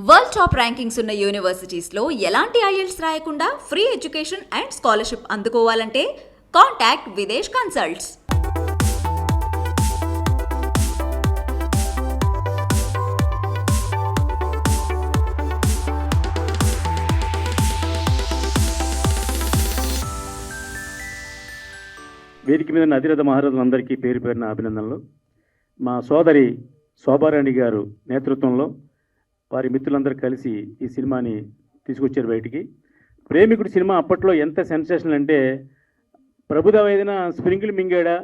World top rankings ఉన్న యూనివర్సిటీస్లో ఎలాంటి IELTS రాయకుండా ఫ్రీ ఎడ్యుకేషన్ అండ్ స్కాలర్షిప్ అందుకోవాలంటే కాంటాక్ట్ విదేశ్ కన్సల్ట్స్. వేదిక మీద అధిరథ మహారథులందరికీ పేరు పేరున అభినందనలు. మా సోదరి శోభారాణి గారు నేతృత్వంలో వారి మిత్రులందరూ కలిసి ఈ సినిమాని తీసుకొచ్చారు బయటికి. ప్రేమికుడు సినిమా అప్పట్లో ఎంత సెన్సేషనల్ అంటే, ప్రభుదేవ ఏదైనా స్ప్రింగిల్ మింగాడా,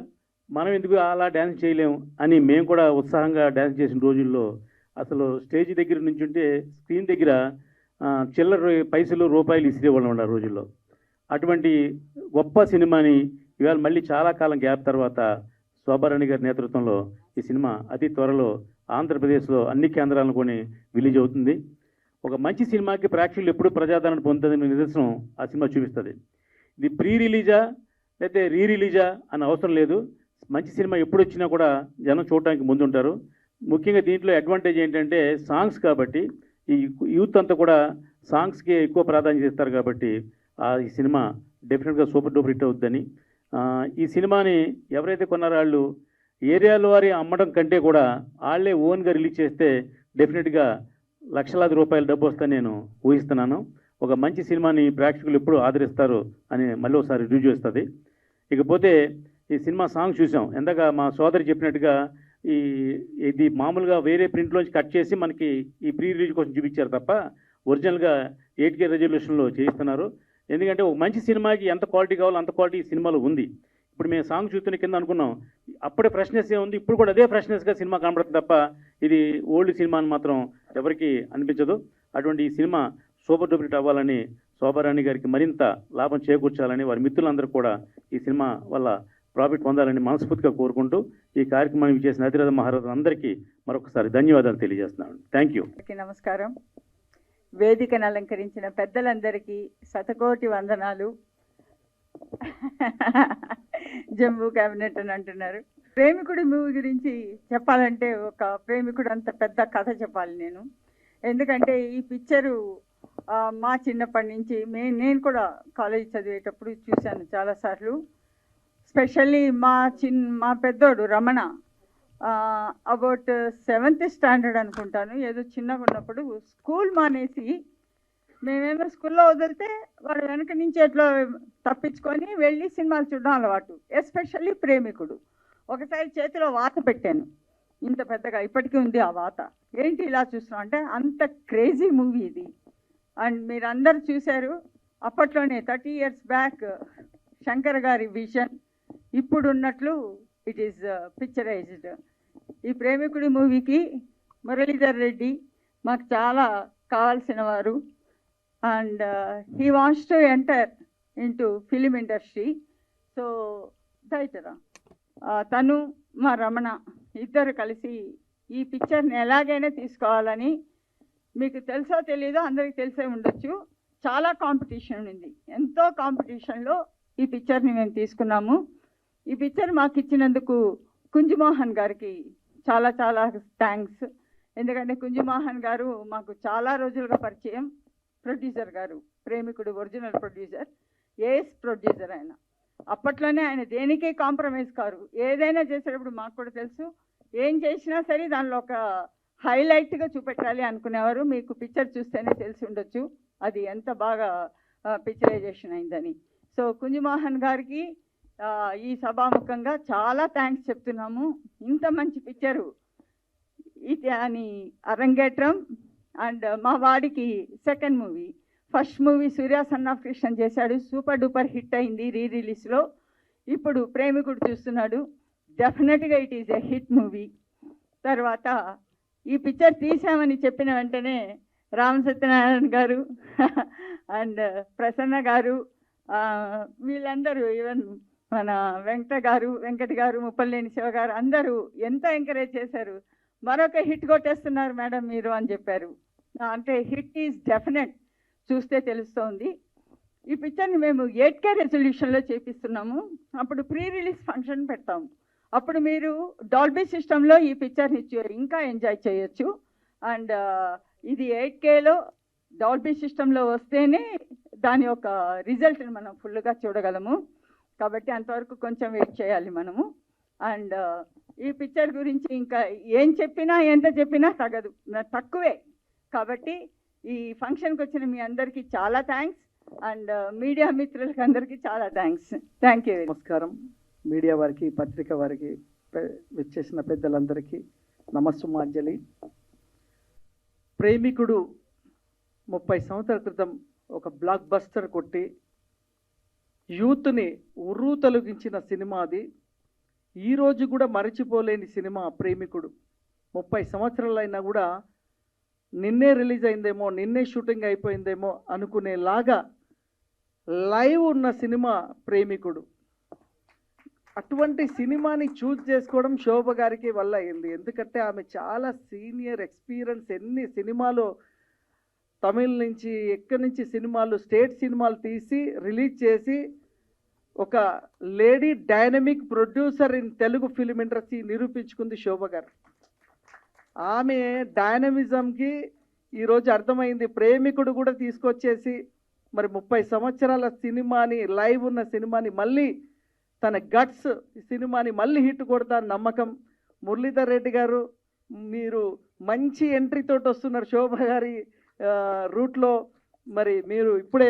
మనం ఎందుకు అలా డ్యాన్స్ చేయలేము అని మేము కూడా ఉత్సాహంగా డ్యాన్స్ చేసిన రోజుల్లో అసలు స్టేజ్ దగ్గర నుంచి ఉంటే స్క్రీన్ దగ్గర చిల్లర పైసలు రూపాయలు ఇసిరేవాళ్ళం ఉండే రోజుల్లో. అటువంటి గొప్ప సినిమాని ఇవాళ మళ్ళీ చాలా కాలం గ్యాప్ తర్వాత శోభారాణి గారి నేతృత్వంలో ఈ సినిమా అతి త్వరలో ఆంధ్రప్రదేశ్లో అన్ని కేంద్రాలను కొని రిలీజ్ అవుతుంది. ఒక మంచి సినిమాకి ప్రేక్షకులు ఎప్పుడు ప్రజాదరణ పొందుతుందని నిదర్శనం ఆ సినిమా చూపిస్తుంది. ఇది ప్రీ రిలీజా లేకపోతే రీ రిలీజా అని అవసరం లేదు. మంచి సినిమా ఎప్పుడు వచ్చినా కూడా జనం చూడటానికి ముందుంటారు. ముఖ్యంగా దీంట్లో అడ్వాంటేజ్ ఏంటంటే సాంగ్స్ కాబట్టి, ఈ యూత్ అంతా కూడా సాంగ్స్కి ఎక్కువ ప్రాధాన్యత ఇస్తారు కాబట్టి ఈ సినిమా డెఫినెట్గా సూపర్ డూపర్ హిట్ అవుతుందని, ఈ సినిమాని ఎవరైతే కొన్నారో వాళ్ళు ఏరియాలో వారి అమ్మడం కంటే కూడా వాళ్ళే ఓన్గా రిలీజ్ చేస్తే డెఫినెట్గా లక్షలాది రూపాయల డబ్బు వస్తుందని నేను ఊహిస్తున్నాను. ఒక మంచి సినిమాని ప్రేక్షకులు ఎప్పుడు ఆదరిస్తారు అని మళ్ళీ ఒకసారి రివ్యూ చేస్తుంది. ఇకపోతే ఈ సినిమా సాంగ్ చూసాం. ఎందాక మా సోదరి చెప్పినట్టుగా ఇది మామూలుగా వేరే ప్రింట్లోంచి కట్ చేసి మనకి ఈ ప్రీ రిలీజ్ కోసం చూపించారు తప్ప ఒరిజినల్గా 8K రెజల్యూషన్లో చేయిస్తున్నారు. ఎందుకంటే ఒక మంచి సినిమాకి ఎంత క్వాలిటీ కావాలో అంత క్వాలిటీ ఈ సినిమాలో ఉంది. ఇప్పుడు మేము సాంగ్ చూస్తున్న కింద అనుకున్నాం, అప్పుడే ఫ్రెష్నెస్ ఉంది, ఇప్పుడు కూడా అదే ఫ్రెష్నెస్గా సినిమా కనబడుతుంది తప్ప ఇది ఓల్డ్ సినిమా అని మాత్రం ఎవరికి అనిపించదు. అటువంటి ఈ సినిమా సూపర్ డూపర్ హిట్ అవ్వాలని, శోభారాణి గారికి మరింత లాభం చేకూర్చాలని, వారి మిత్రులందరూ కూడా ఈ సినిమా వల్ల ప్రాఫిట్ పొందాలని మనస్ఫూర్తిగా కోరుకుంటూ ఈ కార్యక్రమానికి చేసిన అధిరథ మహారథులందరికీ మరొకసారి ధన్యవాదాలు తెలియజేస్తున్నాను. Thank you. నమస్కారం. వేదికను అలంకరించిన పెద్దలందరికీ శతకోటి వందనాలు. జంబూ క్యాబినెట్ అని అంటున్నారు. ప్రేమికుడి మూవీ గురించి చెప్పాలంటే ఒక ప్రేమికుడు అంత పెద్ద కథ చెప్పాలి నేను. ఎందుకంటే ఈ పిక్చరు మా చిన్నప్పటి నుంచి నేను కూడా కాలేజ్ చదివేటప్పుడు చూశాను చాలాసార్లు. స్పెషల్లీ మా పెద్దోడు రమణ అబౌట్ 7th స్టాండర్డ్ అనుకుంటాను, ఏదో చిన్నగా ఉన్నప్పుడు స్కూల్ మానేసి మేమేమో స్కూల్లో వదిలితే వాడు వెనక నుంచి ఎట్లా తప్పించుకొని వెళ్ళి సినిమాలు చూడడం అలవాటు. ఎస్పెషల్లీ ప్రేమికుడు. ఒకసారి చేతిలో వాత పెట్టాను, ఇంత పెద్దగా ఇప్పటికీ ఉంది ఆ వాత. ఏంటి ఇలా చూస్తున్నాం అంటే అంత క్రేజీ మూవీ ఇది. అండ్ మీరు అందరు చూశారు. అప్పట్లోనే 30 years బ్యాక్ శంకర్ గారి విజన్ ఇప్పుడు ఉన్నట్లు ఇట్ ఈస్ పిక్చరైజ్డ్. ఈ ప్రేమికుడి మూవీకి మురళీధర్ రెడ్డి మాకు చాలా కావాల్సిన వారు. And he wants to enter into film industry. So దైతరా తను మా రమణ ఇద్దరు కలిసి ఈ పిక్చర్ని ఎలాగైనా తీసుకోవాలని, మీకు తెలుసో తెలీదో అందరికీ తెలిసే ఉండొచ్చు, చాలా కాంపిటీషన్ ఉంది. ఎంతో కాంపిటీషన్లో ఈ పిక్చర్ని మేము తీసుకున్నాము. ఈ పిక్చర్ మాకు ఇచ్చినందుకు కుంజుమోహన్ గారికి చాలా చాలా థ్యాంక్స్. ఎందుకంటే కుంజుమోహన్ గారు మాకు చాలా రోజులుగా పరిచయం. ప్రొడ్యూసర్ గారు, ప్రేమికుడు ఒరిజినల్ ప్రొడ్యూసర్, ఏఎస్ ప్రొడ్యూసర్ ఆయన. అప్పట్లోనే ఆయన దేనికి కాంప్రమైజ్ కారు. ఏదైనా చేసేటప్పుడు మాకు కూడా తెలుసు, ఏం చేసినా సరే దానిలో ఒక హైలైట్గా చూపెట్టాలి అనుకునేవారు. మీకు పిక్చర్ చూస్తేనే తెలిసి ఉండొచ్చు అది ఎంత బాగా పిక్చరైజేషన్ అయిందని. సో కుంజుమోహన్ గారికి ఈ సభాముఖంగా చాలా థ్యాంక్స్ చెప్తున్నాము. ఇంత మంచి పిక్చరు ఇది అని అరంగేట్రం. అండ్ మా వాడికి second movie, first movie Surya son of Krishna చేశాడు, సూపర్ డూపర్ హిట్ అయింది రీ రిలీజ్లో. ఇప్పుడు ప్రేమికుడు చూస్తున్నాడు, డెఫినెట్గా it is a hit movie. తర్వాత ఈ పిక్చర్ తీసామని చెప్పిన వెంటనే రామ్ సత్యనారాయణ గారు అండ్ ప్రసన్న గారు, వీళ్ళందరూ, ఈవెన్ మన వెంకట్ గారు, ముప్పలేని శివ గారు అందరూ ఎంతో ఎంకరేజ్ చేశారు. మరొక హిట్ కొట్టేస్తున్నారు మేడం మీరు అని చెప్పారు. అంటే హిట్ ఈజ్ డెఫినెట్, చూస్తే తెలుస్తోంది. ఈ పిక్చర్ని మేము 8K రెజల్యూషన్లో చేపిస్తున్నాము. అప్పుడు ప్రీ రిలీజ్ ఫంక్షన్ పెడతాము. అప్పుడు మీరు డాల్బీ సిస్టంలో ఈ పిక్చర్ని ఇంకా ఎంజాయ్ చేయొచ్చు. అండ్ ఇది 8Kలో డాల్బీ సిస్టంలో వస్తేనే దాని యొక్క రిజల్ట్ని మనం ఫుల్గా చూడగలము. కాబట్టి అంతవరకు కొంచెం వెయిట్ చేయాలి మనము. అండ్ ఈ పిక్చర్ గురించి ఇంకా ఏం చెప్పినా ఎంత చెప్పినా తక్కువే. కాబట్టి ఈ ఫంక్షన్కి వచ్చిన మీ అందరికీ చాలా థ్యాంక్స్. అండ్ మీడియా మిత్రులకి అందరికీ చాలా థ్యాంక్స్. Thank you. నమస్కారం. మీడియా వారికి, పత్రిక వారికి, విచ్చేసిన పెద్దలందరికీ నమస్సుమాంజలి. ప్రేమికుడు 30 సంవత్సరాల క్రితం ఒక బ్లాక్ బస్టర్ కొట్టి యూత్ని ఉర్రూ తొలగించిన సినిమా అది. ఈరోజు కూడా మరచిపోలేని సినిమా ప్రేమికుడు. 30 సంవత్సరాలైనా కూడా నిన్నే రిలీజ్ అయిందేమో, నిన్నే షూటింగ్ అయిపోయిందేమో అనుకునేలాగా లైవ్ ఉన్న సినిమా ప్రేమికుడు. అటువంటి సినిమాని చూజ్ చేసుకోవడం శోభ గారికి వల్ల అయింది. ఎందుకంటే ఆమె చాలా సీనియర్ ఎక్స్పీరియన్స్. ఎన్ని సినిమాలు తమిళ్ నుంచి ఎక్కడి నుంచి సినిమాలు, స్టేట్ సినిమాలు తీసి రిలీజ్ చేసి ఒక lady dynamic producer in Telugu film industry నిరూపించుకుంది శోభ గారు. ఆమె డైనమిజంకి ఈరోజు అర్థమైంది. ప్రేమికుడు కూడా తీసుకొచ్చేసి మరి 30 సంవత్సరాల సినిమాని, లైవ్ ఉన్న సినిమాని మళ్ళీ తన గట్స్ సినిమాని మళ్ళీ హిట్ కొడతాను నమ్మకం. మురళీధర్ రెడ్డి గారు, మీరు మంచి ఎంట్రీతోటి వస్తున్నారు శోభ గారి రూట్లో. మరి మీరు ఇప్పుడే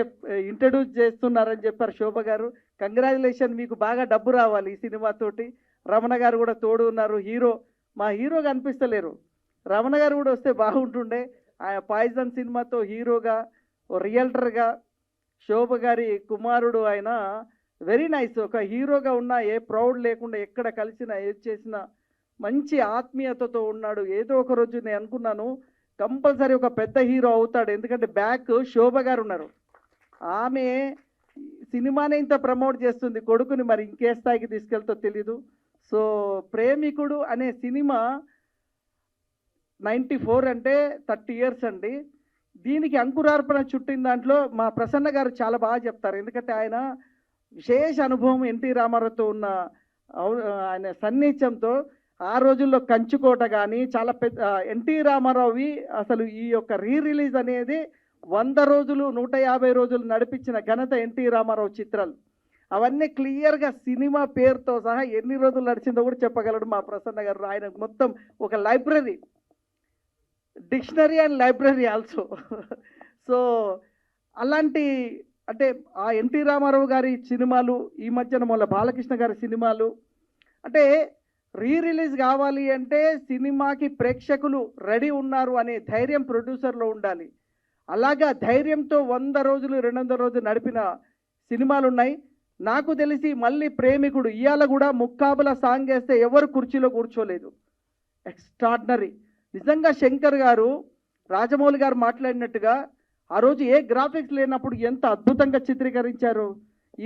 ఇంట్రడ్యూస్ చేస్తున్నారని చెప్పారు శోభ గారు. కంగ్రాచులేషన్, మీకు బాగా డబ్బు రావాలి ఈ సినిమాతోటి. రమణ గారు కూడా తోడు ఉన్నారు. హీరో, మా హీరో కనిపిస్తలేరు. రమణ గారు కూడా వస్తే బాగుంటుండే. ఆయన పాయిజన్ సినిమాతో హీరోగా, రియల్టర్గా, శోభ గారి కుమారుడు ఆయన. Very nice. ఒక హీరోగా ఉన్నా ఏ ప్రౌడ్ లేకుండా ఎక్కడ కలిసినా ఏది చేసినా మంచి ఆత్మీయతతో ఉన్నాడు. ఏదో ఒక రోజు నేను అనుకున్నాను కంపల్సరీ ఒక పెద్ద హీరో అవుతాడు. ఎందుకంటే బ్యాక్ శోభ గారు ఉన్నారు. ఆమె సినిమానే ఇంత ప్రమోట్ చేస్తుంది, కొడుకుని మరి ఇంకే స్థాయికి తీసుకెళ్తో తెలీదు. సో ప్రేమికుడు అనే సినిమా 94 అంటే 30 ఇయర్స్ అండి. దీనికి అంకురార్పణ చుట్టిన దాంట్లో మా ప్రసన్న గారు చాలా బాగా చెప్తారు. ఎందుకంటే ఆయన విశేష అనుభవం ఎన్టీ రామారావుతో ఉన్న ఆయన సన్నిహిత్యంతో. ఆ రోజుల్లో కంచుకోట కానీ చాలా పెద్ద ఎన్టీ రామారావువి అసలు ఈ యొక్క రిలీజ్ అనేది 100 రోజులు 150 రోజులు నడిపించిన ఘనత ఎన్టీ రామారావు చిత్రాలు. అవన్నీ క్లియర్గా సినిమా పేరుతో సహా ఎన్ని రోజులు నడిచిందో కూడా చెప్పగలడు మా ప్రసన్న గారు. ఆయన మొత్తం ఒక library, dictionary and library also. So అలాంటి అంటే ఆ ఎన్టీ రామారావు గారి సినిమాలు, ఈ మధ్యన మొన్న బాలకృష్ణ గారి సినిమాలు, అంటే రిలీజ్ కావాలి అంటే సినిమాకి ప్రేక్షకులు రెడీ ఉన్నారు అనే ధైర్యం ప్రొడ్యూసర్లో ఉండాలి. అలాగా ధైర్యంతో 100 రోజులు 200 రోజులు నడిపిన సినిమాలు ఉన్నాయి. నాకు తెలిసి మళ్ళీ ప్రేమికుడు ఇవాళ కూడా ముక్కాబుల సాంగ్ వేస్తే ఎవరు కుర్చీలో కూర్చోలేదు. ఎక్స్ట్రాడినరీ. నిజంగా శంకర్ గారు, రాజమౌళి గారు మాట్లాడినట్టుగా ఆ రోజు ఏ గ్రాఫిక్స్ లేనప్పుడు ఎంత అద్భుతంగా చిత్రీకరించారు.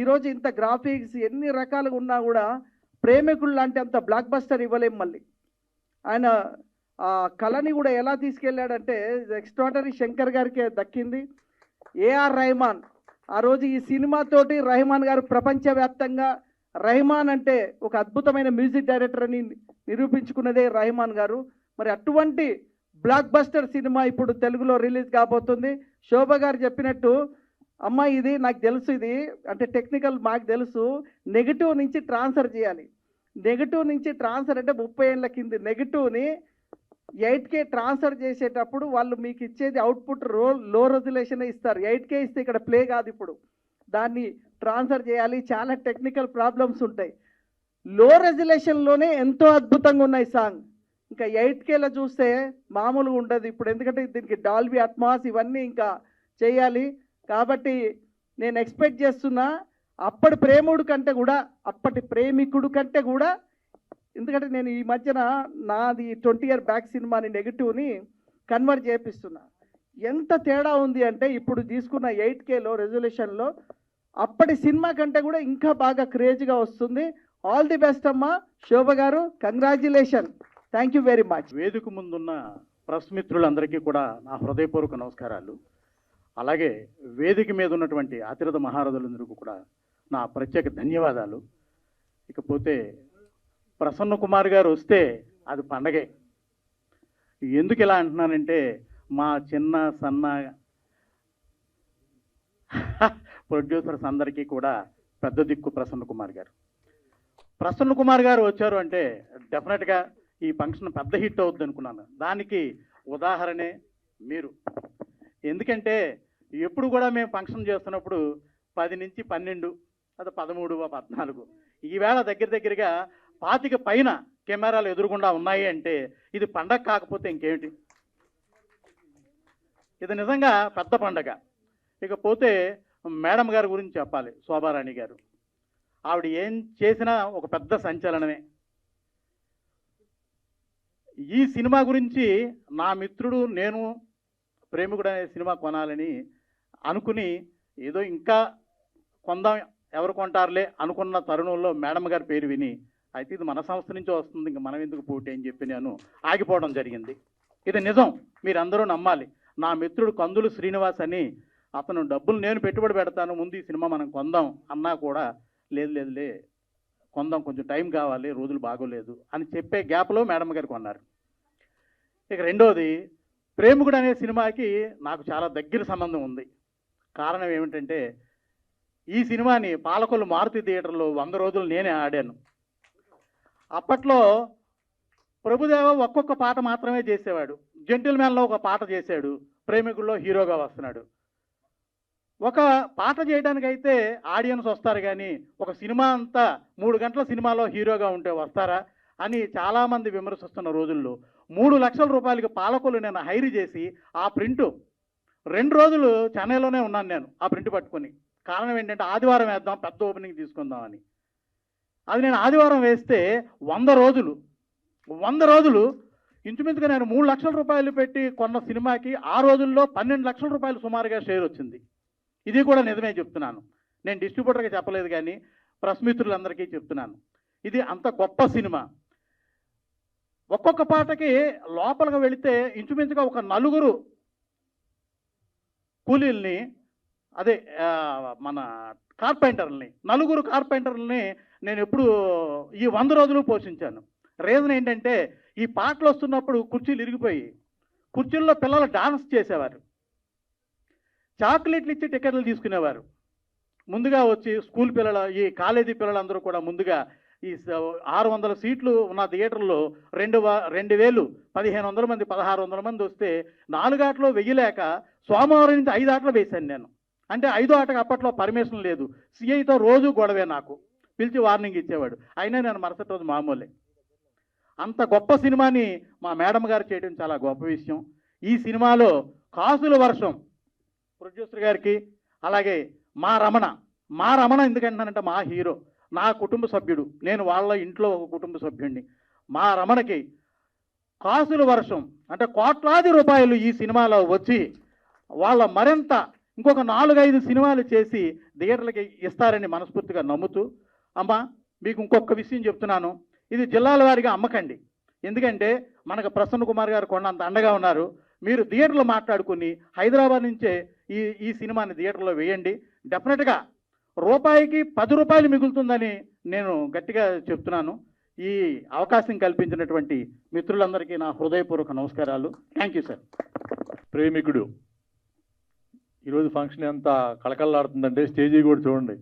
ఈరోజు ఇంత గ్రాఫిక్స్ ఎన్ని రకాలుగా ఉన్నా కూడా ప్రేమికుడు లాంటి అంత బ్లాక్ బస్టర్ ఇవ్వలేం. మళ్ళీ ఆయన ఆ కళని కూడా ఎలా తీసుకెళ్ళాడంటే ఎక్స్ట్రాడనరీ. శంకర్ గారికే దక్కింది. ఏఆర్ రెహమాన్ ఆ రోజు ఈ సినిమాతోటి రెహమాన్ గారు ప్రపంచవ్యాప్తంగా రెహమాన్ అంటే ఒక అద్భుతమైన మ్యూజిక్ డైరెక్టర్ అని నిరూపించుకున్నదే రెహమాన్ గారు. మరి అటువంటి బ్లాక్ బస్టర్ సినిమా ఇప్పుడు తెలుగులో రిలీజ్ కాబోతుంది. శోభ గారు చెప్పినట్టు అమ్మ ఇది నాకు తెలుసు, ఇది అంటే టెక్నికల్ మాకు తెలుసు, నెగిటివ్ నుంచి ట్రాన్స్ఫర్ చేయాలి. నెగిటివ్ నుంచి ట్రాన్స్ఫర్ అంటే 30 ఏళ్ళ కింది నెగిటివ్ని 8K ట్రాన్స్ఫర్ చేసేటప్పుడు వాళ్ళు మీకు ఇచ్చేది అవుట్పుట్ లో రెజల్యూషన్ ఇస్తారు. 8K ఇస్తే ఇక్కడ ప్లే కాదు. ఇప్పుడు దాన్ని ట్రాన్స్ఫర్ చేయాలి. చాలా టెక్నికల్ ప్రాబ్లమ్స్ ఉంటాయి. లో రెజల్యూషన్లోనే ఎంతో అద్భుతంగా ఉన్నాయి సాంగ్. ఇంకా 8Kలో చూస్తే మామూలుగా ఉండదు ఇప్పుడు. ఎందుకంటే దీనికి డాల్బీ అట్మాస్ ఇవన్నీ ఇంకా చేయాలి. కాబట్టి నేను ఎక్స్పెక్ట్ చేస్తున్నా అప్పటి ప్రేమికుడు కంటే కూడా, ఎందుకంటే నేను ఈ మధ్యన నాది 20 ఇయర్ బ్యాక్ సినిమాని నెగిటివ్ని కన్వర్ట్ చేపిస్తున్నా. ఎంత తేడా ఉంది అంటే ఇప్పుడు తీసుకున్న 8Kలో రెజల్యూషన్లో అప్పటి సినిమా కంటే కూడా ఇంకా బాగా క్రేజ్గా వస్తుంది. ఆల్ ది బెస్ట్ అమ్మా శోభ గారు, congratulation. Thank you very much. వేదిక ముందున్న ప్రెస్ మిత్రులందరికీ కూడా నా హృదయపూర్వక నమస్కారాలు. అలాగే వేదిక మీద ఉన్నటువంటి అతిరథ మహారథులందరికీ కూడా నా ప్రత్యేక ధన్యవాదాలు. ఇకపోతే ప్రసన్న కుమార్ గారు వస్తే అది పండగే. ఎందుకు ఇలా అంటున్నానంటే మా చిన్న సన్న ప్రొడ్యూసర్స్ అందరికీ కూడా పెద్ద దిక్కు ప్రసన్న కుమార్ గారు. ప్రసన్న కుమార్ గారు వచ్చారు అంటే డెఫినెట్గా ఈ ఫంక్షన్ పెద్ద హిట్ అవుద్ది అనుకున్నాను. దానికి ఉదాహరణే మీరు. ఎందుకంటే ఎప్పుడు కూడా మేము ఫంక్షన్ చేస్తున్నప్పుడు 10 నుంచి 12 అది 13 14 ఈవేళ దగ్గరగా 25 పైన కెమెరాలు ఎదురుగుండా ఉన్నాయి అంటే ఇది పండగ కాకపోతే ఇంకేమిటి? ఇది నిజంగా పెద్ద పండగ. ఇకపోతే మేడం గారి గురించి చెప్పాలి. శోభారాణి గారు, ఆవిడ ఏం చేసినా ఒక పెద్ద సంచలనమే. ఈ సినిమా గురించి నా మిత్రుడు నేను ప్రేమికుడు అనే సినిమా కొనాలని అనుకుని ఏదో ఇంకా కొందాం, ఎవరు కొంటారులే అనుకున్న తరుణంలో మేడం గారి పేరు విని అయితే ఇది మన సంస్థ నుంచి వస్తుంది, ఇంక మనం ఎందుకు పోటీ అని చెప్పి నేను ఆగిపోవడం జరిగింది. ఇది నిజం, మీరందరూ నమ్మాలి. నా మిత్రుడు కందులు శ్రీనివాస్ అని, అతను డబ్బులు నేను పెట్టుబడి పెడతాను, ముందు ఈ సినిమా మనం కొందాం అన్నా కూడా లేదులే కొందాం, కొంచెం టైం కావాలి, రోజులు బాగోలేదు అని చెప్పే గ్యాప్లో మేడం గారు కొన్నారు. ఇక రెండోది, ప్రేమికుడు అనే సినిమాకి నాకు చాలా దగ్గర సంబంధం ఉంది. కారణం ఏమిటంటే ఈ సినిమాని పాలకొల్లు మారుతి థియేటర్లో 100 రోజులు నేనే ఆడాను. అప్పట్లో ప్రభుదేవ ఒక్కొక్క పాట మాత్రమే చేసేవాడు. జెంటిల్మెన్లో ఒక పాట చేశాడు, ప్రేమికుల్లో హీరోగా వస్తున్నాడు. ఒక పాట చేయడానికైతే ఆడియన్స్ వస్తారు కానీ ఒక సినిమా అంతా 3 గంటల సినిమాలో హీరోగా ఉంటే వస్తారా అని చాలామంది విమర్శిస్తున్న రోజుల్లో 3 లక్షల రూపాయలకి పాలకొల్లు నేను హైర్ చేసి ఆ ప్రింటు 2 రోజులు చెన్నైలోనే ఉన్నాను నేను ఆ ప్రింట్ పట్టుకొని. కారణం ఏంటంటే ఆదివారం వేద్దాం, పెద్ద ఓపెనింగ్ తీసుకుందామని. అది నేను ఆదివారం వేస్తే 100 రోజులు ఇంచుమించుగా నేను 3 లక్షల రూపాయలు పెట్టి కొన్న సినిమాకి ఆ రోజుల్లో 12 లక్షల రూపాయలు సుమారుగా షేర్ వచ్చింది. ఇది కూడా నిజమే చెప్తున్నాను, నేను డిస్ట్రిబ్యూటర్గా చెప్పలేదు కానీ ప్రెస్ మిత్రులందరికీ చెప్తున్నాను. ఇది అంత గొప్ప సినిమా. ఒక్కొక్క పాటకి లోపలికి వెళితే ఇంచుమించుగా ఒక 4 కూలీల్ని, అదే మన కార్పెంటర్లని, 4 కార్పెంటర్లని నేను ఎప్పుడు ఈ 100 రోజులు పోషించాను. రీజన్ ఏంటంటే ఈ పాటలు వస్తున్నప్పుడు కుర్చీలు ఇరిగిపోయి కుర్చీల్లో పిల్లలు డాన్స్ చేసేవారు, చాక్లెట్లు ఇచ్చి టికెట్లు తీసుకునేవారు. ముందుగా వచ్చి స్కూల్ పిల్లలు, ఈ కాలేజీ పిల్లలందరూ కూడా ముందుగా ఈ 600 సీట్లు ఉన్న థియేటర్లో 2000 1500 మంది 1600 మంది వస్తే 4 ఆటలో వెయ్యలేక సోమవారం నుంచి 5 ఆటలు వేశాను నేను. అంటే 5వ ఆటకు అప్పట్లో పర్మిషన్ లేదు. సిఐతో రోజు గొడవే, నాకు పిలిచి వార్నింగ్ ఇచ్చేవాడు. అయినా నేను మరుసటి రోజు మామూలే. అంత గొప్ప సినిమాని మా మేడం గారు చేయడం చాలా గొప్ప విషయం. ఈ సినిమాలో కాసుల వర్షం ప్రొడ్యూసర్ గారికి, అలాగే మా రమణ ఎందుకంటానంటే మా హీరో, నా కుటుంబ సభ్యుడు, నేను వాళ్ళ ఇంట్లో ఒక కుటుంబ సభ్యుడిని. మా రమణకి కాసుల వర్షం అంటే కోట్లాది రూపాయలు ఈ సినిమాలో వచ్చి వాళ్ళ మరింత ఇంకొక 4-5 సినిమాలు చేసి థియేటర్లకి ఇస్తారని మనస్ఫూర్తిగా నమ్ముతూ, అమ్మ మీకు ఇంకొక విషయం చెప్తున్నాను, ఇది జిల్లాల వారీగా అమ్మకండి. ఎందుకంటే మనకు ప్రసన్న కుమార్ గారు కొన్నంత అండగా ఉన్నారు. మీరు థియేటర్లో మాట్లాడుకుని హైదరాబాద్ నుంచే ఈ సినిమాని థియేటర్లో వేయండి. డెఫినెట్గా రూపాయికి 10 రూపాయలు మిగులుతుందని నేను గట్టిగా చెప్తున్నాను. ఈ అవకాశం కల్పించినటువంటి మిత్రులందరికీ నా హృదయపూర్వక నమస్కారాలు. Thank you sir. ప్రేమికుడు ఈరోజు ఫంక్షన్ ఎంత కళకళలాడుతుందంటే స్టేజీ కూడా చూడండి,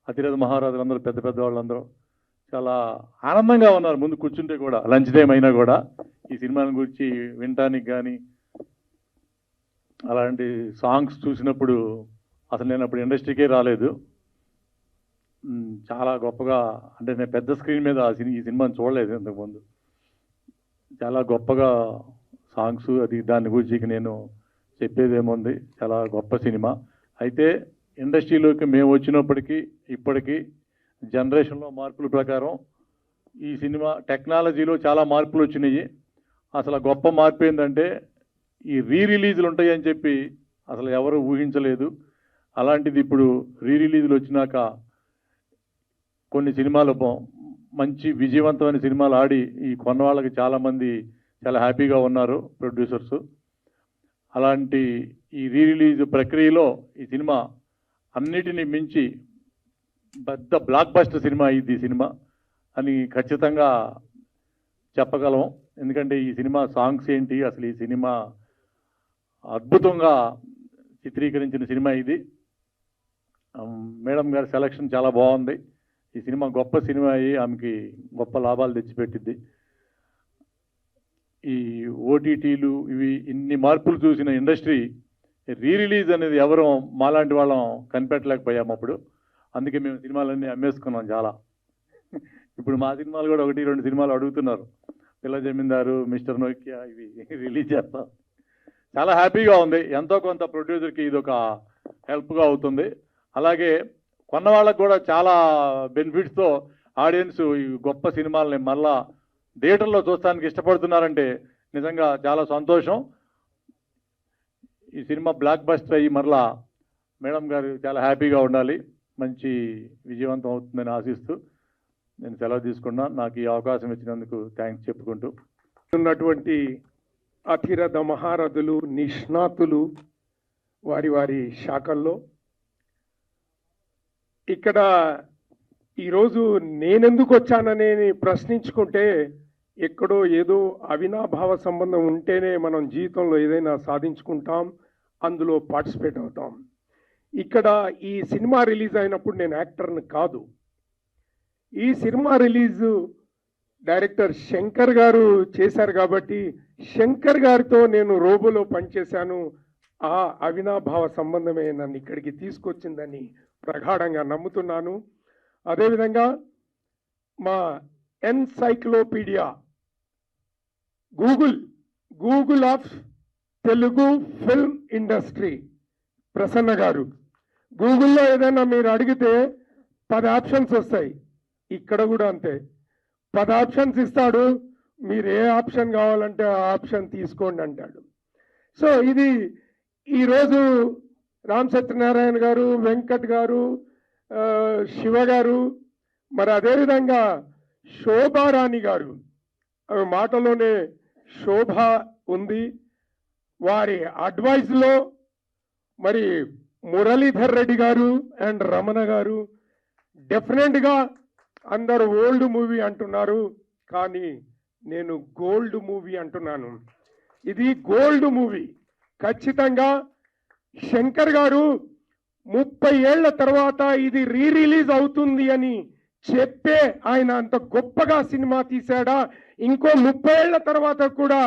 అతిరథ మహారాజులు అందరూ, పెద్ద పెద్ద వాళ్ళందరూ చాలా ఆనందంగా ఉన్నారు. ముందు కూర్చుంటే కూడా లంచ్ టైం అయినా కూడా ఈ సినిమాని గురించి వినటానికి కానీ, అలాంటి సాంగ్స్ చూసినప్పుడు అసలు నేను అప్పుడు ఇండస్ట్రీకే రాలేదు. చాలా గొప్పగా, అంటే నేను పెద్ద స్క్రీన్ మీద ఈ సినిమాని చూడలేదు ఇంతకుముందు. చాలా గొప్పగా సాంగ్స్, అది దాని గురించి నేను చెప్పేదేముంది, చాలా గొప్ప సినిమా. అయితే ఇండస్ట్రీలోకి మేము వచ్చినప్పటికీ ఇప్పటికీ జనరేషన్లో మార్పుల ప్రకారం ఈ సినిమా టెక్నాలజీలో చాలా మార్పులు వచ్చినాయి. అసలు గొప్ప మార్పు ఏంటంటే ఈ రిలీజులు ఉంటాయని చెప్పి అసలు ఎవరు ఊహించలేదు. అలాంటిది ఇప్పుడు రిలీజులు వచ్చినాక కొన్ని సినిమాలు మంచి విజయవంతమైన సినిమాలు ఆడి ఈ కొన్న వాళ్ళకి చాలామంది చాలా హ్యాపీగా ఉన్నారు ప్రొడ్యూసర్స్. అలాంటి ఈ రిలీజ్ ప్రక్రియలో ఈ సినిమా అన్నిటినీ మించి పెద్ద బ్లాక్ బస్టర్ సినిమా ఇది సినిమా అని ఖచ్చితంగా చెప్పగలం. ఎందుకంటే ఈ సినిమా సాంగ్స్ ఏంటి, అసలు ఈ సినిమా అద్భుతంగా చిత్రీకరించిన సినిమా ఇది. మేడం గారి సెలక్షన్ చాలా బాగుంది. ఈ సినిమా గొప్ప సినిమా అయ్యి ఆమెకి గొప్ప లాభాలు తెచ్చిపెట్టింది. ఈ ఓటీటీలు ఇవి ఇన్ని మార్పులు చూసిన ఇండస్ట్రీ రిలీజ్ అనేది ఎవరు మాలాంటి వాళ్ళం కనిపెట్టలేకపోయాము అప్పుడు. అందుకే మేము సినిమాలన్నీ అమ్మేసుకున్నాం చాలా. ఇప్పుడు మా సినిమాలు కూడా 1-2 సినిమాలు అడుగుతున్నారు. పిల్ల జమీందారు, మిస్టర్ నోకియా ఇవి రిలీజ్ చేస్తాం. చాలా హ్యాపీగా ఉంది. ఎంతో కొంత ప్రొడ్యూసర్కి ఇది ఒక హెల్ప్గా అవుతుంది. అలాగే కొన్న వాళ్ళకు కూడా చాలా బెనిఫిట్స్తో ఆడియన్స్ ఈ గొప్ప సినిమాలని మళ్ళా థియేటర్లో చూడటానికి ఇష్టపడుతున్నారంటే నిజంగా చాలా సంతోషం. ఈ సినిమా బ్లాక్ బస్టర్ అయ్యి మరలా మేడం గారు చాలా హ్యాపీగా ఉండాలి, మంచి విజయవంతం అవుతుందని ఆశిస్తూ నేను సెలవు తీసుకున్నా. నాకు ఈ అవకాశం ఇచ్చినందుకు థ్యాంక్స్ చెప్పుకుంటూ ఉన్నటువంటి అతిరథ మహారథులు, నిష్ణాతులు వారి వారి శాఖల్లో ఇక్కడ ఈరోజు నేనెందుకు వచ్చానని ప్రశ్నించుకుంటే ఎక్కడో ఏదో అవినాభావ సంబంధం ఉంటేనే మనం జీవితంలో ఏదైనా సాధించుకుంటాం, అందులో పార్టిసిపేట్ అవుతాం. ఇక్కడ ఈ సినిమా రిలీజ్ అయినప్పుడు నేను యాక్టర్ని కాదు. ఈ సినిమా రిలీజు డైరెక్టర్ శంకర్ గారు చేశారు కాబట్టి శంకర్ గారితో నేను రోబోలో పనిచేశాను. ఆ అవినాభావ సంబంధమే నన్ను ఇక్కడికి తీసుకొచ్చిందని ప్రగాఢంగా నమ్ముతున్నాను. అదేవిధంగా మా encyclopaedia Google of Telugu film industry Prasanna గారు, గూగుల్లో ఏదైనా మీరు అడిగితే 10 ఆప్షన్స్ వస్తాయి. ఇక్కడ కూడా అంతే, 10 ఆప్షన్స్ ఇస్తాడు. మీరు ఏ ఆప్షన్ కావాలంటే ఆ ఆప్షన్ తీసుకోండి అంటాడు. సో ఇది ఈరోజు రామ్ సత్యనారాయణ గారు, వెంకట్ గారు, శివ గారు, మరి అదేవిధంగా శోభారాణి గారు, ఆమె మాటలోనే శోభ ఉంది. వారి అడ్వైజ్లో మరి మురళీధర్ రెడ్డి గారు అండ్ రమణ గారు, డెఫినెట్గా అందరూ ఓల్డ్ మూవీ అంటున్నారు, కానీ నేను గోల్డ్ మూవీ అంటున్నాను. ఇది గోల్డ్ మూవీ. ఖచ్చితంగా శంకర్ గారు 30 ఏళ్ల తర్వాత ఇది రిలీజ్ అవుతుంది అని చెప్పే ఆయన అంత గొప్పగా సినిమా తీశాడా? ఇంకో 30 ఏళ్ల తర్వాత కూడా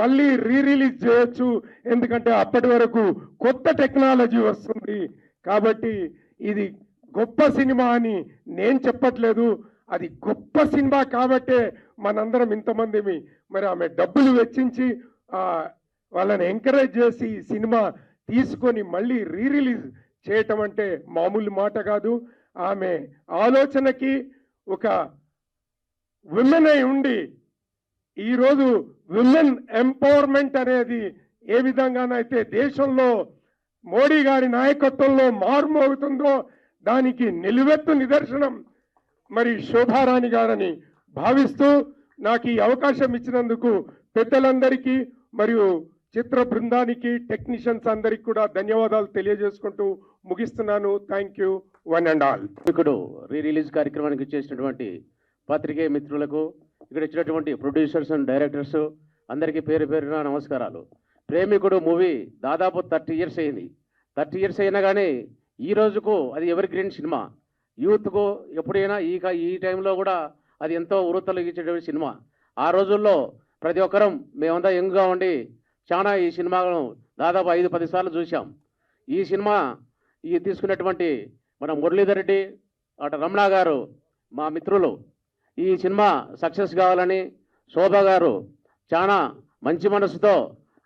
మళ్ళీ రిలీజ్ చేయొచ్చు, ఎందుకంటే అప్పటి వరకు కొత్త టెక్నాలజీ వస్తుంది. కాబట్టి ఇది గొప్ప సినిమా అని నేను చెప్పట్లేదు, అది గొప్ప సినిమా కాబట్టే మనందరం ఇంతమంది మరి ఆమె డబ్బులు వెచ్చించి వాళ్ళని ఎంకరేజ్ చేసి ఈ సినిమా తీసుకొని మళ్ళీ రిలీజ్ చేయటం అంటే మామూలు మాట కాదు. ఆమె ఆలోచనకి ఒక విమెన్ అయి ఉండి ఈరోజు విమెన్ ఎంపవర్మెంట్ అనేది ఏ విధంగానైతే దేశంలో మోడీ గారి నాయకత్వంలో మారుమోగుతుందో దానికి నిలువెత్తు నిదర్శనం మరి శోభారాణి గారని భావిస్తూ నాకు ఈ అవకాశం ఇచ్చినందుకు పెద్దలందరికీ మరియు చిత్ర బృందానికి, టెక్నీషియన్స్ అందరికి కూడా ధన్యవాదాలు తెలియజేసుకుంటూ ముగిస్తున్నాను. Thank you one and all. ఇప్పుడు రిలీజ్ కార్యక్రమానికి చేసినటువంటి పత్రికే మిత్రులకు, ఇక్కడ ఇచ్చినటువంటి ప్రొడ్యూసర్స్ అండ్ డైరెక్టర్స్ అందరికీ పేరు పేరున నమస్కారాలు. ప్రేమికుడు మూవీ దాదాపు 30 ఇయర్స్ అయింది. 30 ఇయర్స్ అయినా కానీ ఈ రోజుకు అది ఎవర్ గ్రీన్ సినిమా. యూత్కు ఎప్పుడైనా ఈ టైంలో కూడా అది ఎంతో ఉరుతలిగించేటువంటి సినిమా. ఆ రోజుల్లో ప్రతి ఒక్కరం మేమంతా యంగ్గా ఉండి చాలా ఈ సినిమాను దాదాపు 5-10 సార్లు చూసాం. ఈ సినిమా తీసుకున్నటువంటి మన మురళీధర్ రెడ్డి, అటు రమణ గారు మా మిత్రులు ఈ సినిమా సక్సెస్ కావాలని, శోభ గారు చాలా మంచి మనసుతో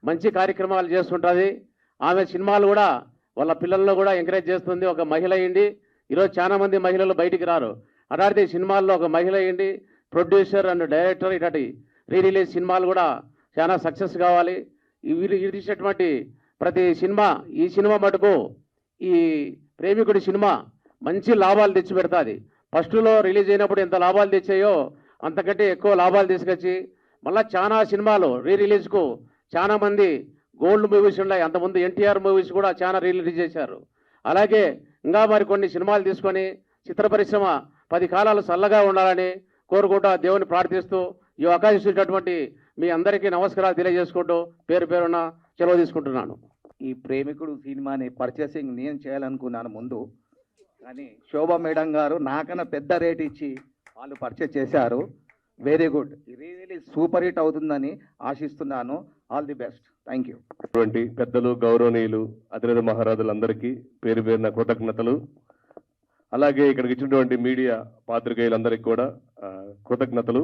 మంచి కార్యక్రమాలు చేస్తుంటుంది. ఆమె సినిమాలు కూడా వాళ్ళ పిల్లల్లో కూడా ఎంకరేజ్ చేస్తుంది. ఒక మహిళ అయ్యింది, ఈరోజు చాలా మంది మహిళలు బయటికి రారు. అలాంటి సినిమాల్లో ఒక మహిళ అయ్యింది ప్రొడ్యూసర్ అండ్ డైరెక్టర్. ఇలాంటి రిలీజ్ సినిమాలు కూడా చాలా సక్సెస్ కావాలి. వీరు తీసినటువంటి ప్రతి సినిమా, ఈ సినిమా మటుకు ఈ ప్రేమికుడి సినిమా మంచి లాభాలు తెచ్చి పెడతాది. ఫస్ట్లో రిలీజ్ అయినప్పుడు ఎంత లాభాలు తెచ్చాయో అంతకంటే ఎక్కువ లాభాలు తీసుకొచ్చి మళ్ళీ చాలా సినిమాలు రిలీజ్కు చాలా మంది గోల్డ్ మూవీస్ ఉన్నాయి. అంతకుముందు ఎన్టీఆర్ మూవీస్ కూడా చాలా రిలీజ్ చేశారు. అలాగే ఇంకా మరి కొన్ని సినిమాలు తీసుకొని చిత్ర పరిశ్రమ 10 కాలాలు చల్లగా ఉండాలని కోరుకుంటూ దేవుని ప్రార్థిస్తూ ఈ అవకాశం ఇచ్చినటువంటి మీ అందరికీ నమస్కారాలు తెలియజేసుకుంటూ పేరు పేరున సెలవు తీసుకుంటున్నాను. ఈ ప్రేమికుడు సినిమాని పర్చేసింగ్ నేను చేయాలనుకున్నాను ముందు, కానీ శోభా మేడం గారు నాకన్నా పెద్ద రేట్ ఇచ్చి వాళ్ళు పర్చేస్ చేశారు. Very good, really super hit అవుతుందని ఆశిస్తున్నాను. All the best. Thank you. అటువంటి పెద్దలు, గౌరవనీయులు, అతిరథ మహారాజులందరికీ పేరు పేరున కృతజ్ఞతలు. అలాగే ఇక్కడికి ఇచ్చినటువంటి మీడియా పాత్రికేయులందరికీ కూడా కృతజ్ఞతలు.